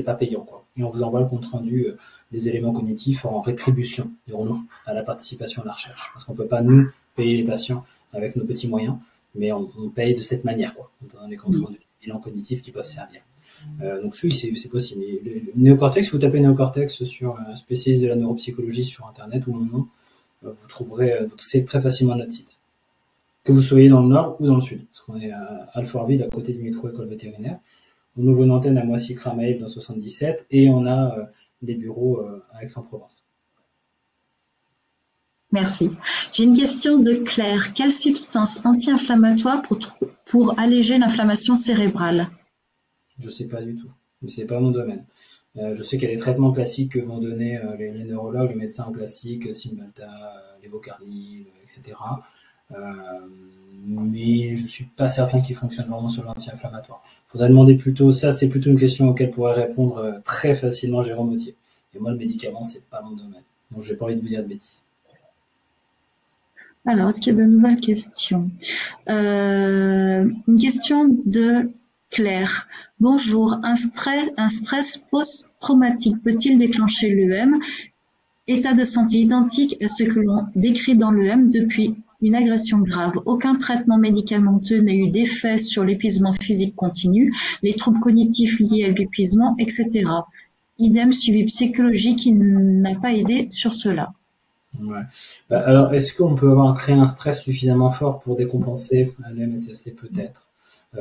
pas payant, quoi. Et on vous envoie le compte rendu des éléments cognitifs en rétribution, dirons-nous, à la participation à la recherche, parce qu'on peut pas nous payer les patients avec nos petits moyens, mais on paye de cette manière, quoi. On donne les comptes rendus, des bilans cognitifs qui peuvent servir. Donc oui, c'est possible. Le néocortex, si vous tapez néocortex sur spécialiste de la neuropsychologie sur internet ou mon nom, vous trouverez c'est très facilement notre site. Que vous soyez dans le nord ou dans le sud, parce qu'on est à Alfortville, à côté du métro école vétérinaire. On ouvre une antenne à Moissy-Cramayel dans 77 et on a des bureaux à Aix-en-Provence. Merci. J'ai une question de Claire. Quelle substance anti-inflammatoire pour alléger l'inflammation cérébrale? Je sais pas du tout. C'est pas mon domaine. Je sais qu'il y a des traitements classiques que vont donner les neurologues, les médecins en classique, Cymbalta, Levocarnil, etc. Mais je suis pas certain qu'ils fonctionnent vraiment sur l'anti-inflammatoire. Faudrait demander plutôt, ça c'est plutôt une question auquel pourrait répondre très facilement Jérôme Autier. Et moi le médicament c'est pas mon domaine. Donc j'ai pas envie de vous dire de bêtises. Alors, est-ce qu'il y a de nouvelles questions? Une question de Claire. Bonjour, un stress post-traumatique peut-il déclencher l'EM? État de santé identique à ce que l'on décrit dans l'EM depuis une agression grave. Aucun traitement médicamenteux n'a eu d'effet sur l'épuisement physique continu, les troubles cognitifs liés à l'épuisement, etc. Idem suivi psychologique qui n'a pas aidé sur cela. Ouais. Alors, est-ce qu'on peut créer un stress suffisamment fort pour décompenser le MSFC? Peut-être.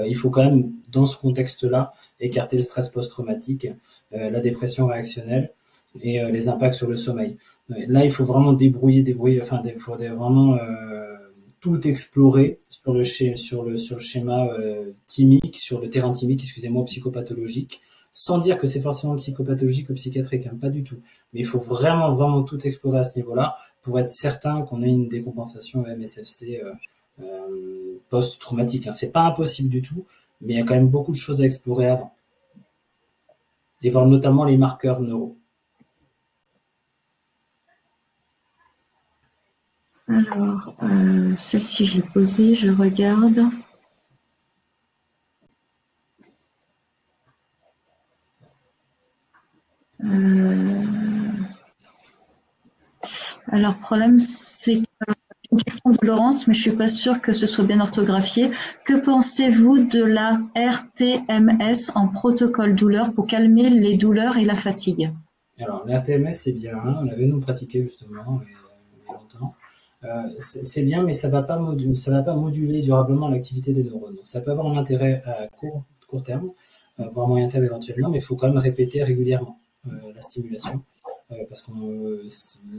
Il faut quand même, dans ce contexte-là, écarter le stress post-traumatique, la dépression réactionnelle et les impacts sur le sommeil. Là, il faut vraiment enfin, il faudrait vraiment tout explorer sur le schéma thymique, sur le terrain thymique, excusez-moi, psychopathologique, sans dire que c'est forcément psychopathologique ou psychiatrique, hein, pas du tout. Mais il faut vraiment tout explorer à ce niveau-là pour être certain qu'on ait une décompensation MSFC post-traumatique. Hein. C'est pas impossible du tout, mais il y a quand même beaucoup de choses à explorer avant. Et voir notamment les marqueurs neuraux. Alors, celle-ci, je l'ai posée, je regarde. Alors, le problème, c'est une question de Laurence, mais je suis pas sûre que ce soit bien orthographié. Que pensez-vous de la RTMS en protocole douleur pour calmer les douleurs et la fatigue? Alors, l'RTMS, c'est bien. On avait nous pratiqué justement il y a longtemps. C'est bien, mais ça va pas moduler durablement l'activité des neurones. Donc, ça peut avoir un intérêt à court terme, voire moyen terme éventuellement, mais il faut quand même répéter régulièrement la stimulation. Parce que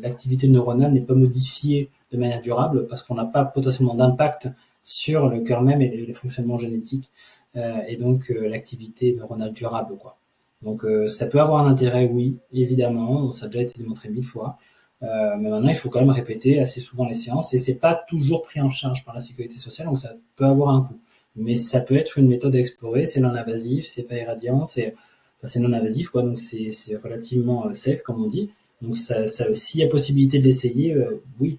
l'activité neuronale n'est pas modifiée de manière durable parce qu'on n'a pas potentiellement d'impact sur le cœur même et les fonctionnements génétiques et donc l'activité neuronale durable, quoi. Donc ça peut avoir un intérêt, oui, évidemment, ça a déjà été démontré 1000 fois, mais maintenant il faut quand même répéter assez souvent les séances et c'est pas toujours pris en charge par la sécurité sociale, donc ça peut avoir un coût. Mais ça peut être une méthode à explorer, c'est non invasif, c'est pas irradiant, c'est non invasif, quoi, donc c'est relativement safe, comme on dit. Donc s'il y a possibilité de l'essayer, oui.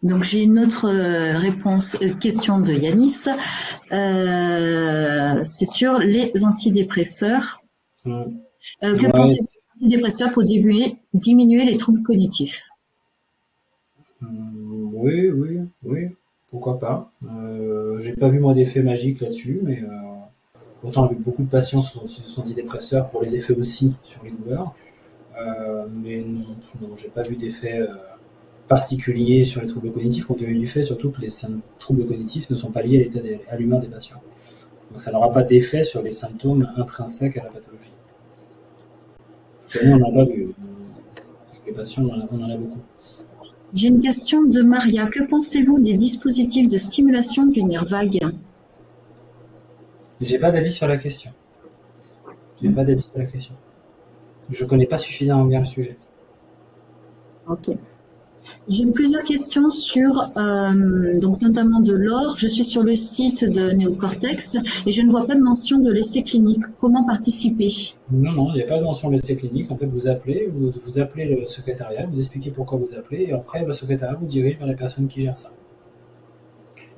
Donc j'ai une autre question de Yanis. C'est sur les antidépresseurs. Que pensez-vous des antidépresseurs pour diminuer les troubles cognitifs? Oui, pourquoi pas. J'ai pas vu moi d'effet magique là-dessus, mais pourtant, avec beaucoup de patients sur antidépresseurs pour les effets aussi sur les douleurs. Mais non, j'ai pas vu d'effet particulier sur les troubles cognitifs, compte tenu du fait surtout que les troubles cognitifs ne sont pas liés à l'humeur des patients. Donc ça n'aura pas d'effet sur les symptômes intrinsèques à la pathologie. On n'en a pas vu. Avec les patients, on en a beaucoup. J'ai une question de Maria. Que pensez-vous des dispositifs de stimulation du nerf vague? J'ai pas d'avis sur la question. Je connais pas suffisamment bien le sujet. Ok. J'ai plusieurs questions sur, donc notamment de Laure. Je suis sur le site de Néocortex et je ne vois pas de mention de l'essai clinique. Comment participer? Non, il n'y a pas de mention de l'essai clinique. En fait, vous appelez le secrétariat, vous expliquez pourquoi vous appelez et après le secrétariat vous dirige vers la personne qui gère ça.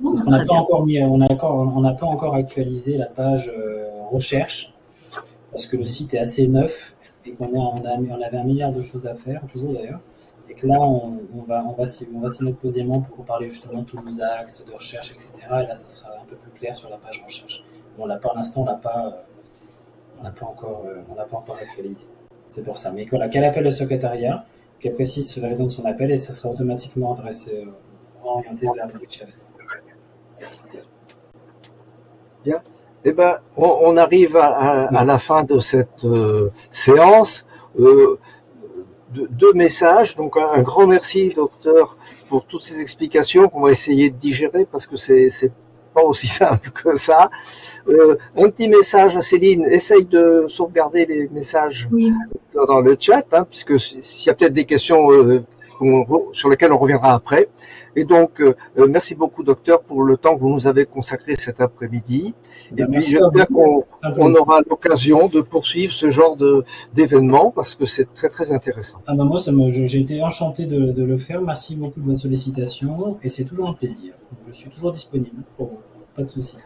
Parce qu'on n'a pas encore actualisé la page recherche parce que le site est assez neuf et on avait 1 milliard de choses à faire, toujours d'ailleurs. Et que là, on va s'y mettre posément pour parler justement de tous nos axes de recherche, etc. Et là, ça sera un peu plus clair sur la page recherche. Bon, là, pour l'instant, on l'a pas encore actualisé. C'est pour ça. Mais voilà, qu'elle appelle le secrétariat, qu'elle précise la raison de son appel et ça sera automatiquement orienté vers Louis Chavez. Bien. Eh ben, on arrive à la fin de cette séance. Deux messages. Donc un grand merci, docteur, pour toutes ces explications qu'on va essayer de digérer parce que c'est pas aussi simple que ça. Un petit message à Céline. Essaye de sauvegarder les messages dans le chat, hein, puisque s'il y a peut-être des questions sur lesquelles on reviendra après. Et donc, merci beaucoup, docteur, pour le temps que vous nous avez consacré cet après-midi. Et puis, j'espère qu'on aura l'occasion de poursuivre ce genre d'événements parce que c'est très, très intéressant. Ah ben moi, j'ai été enchanté de le faire. Merci beaucoup de votre sollicitation et c'est toujours un plaisir. Je suis toujours disponible pour vous. Pas de souci.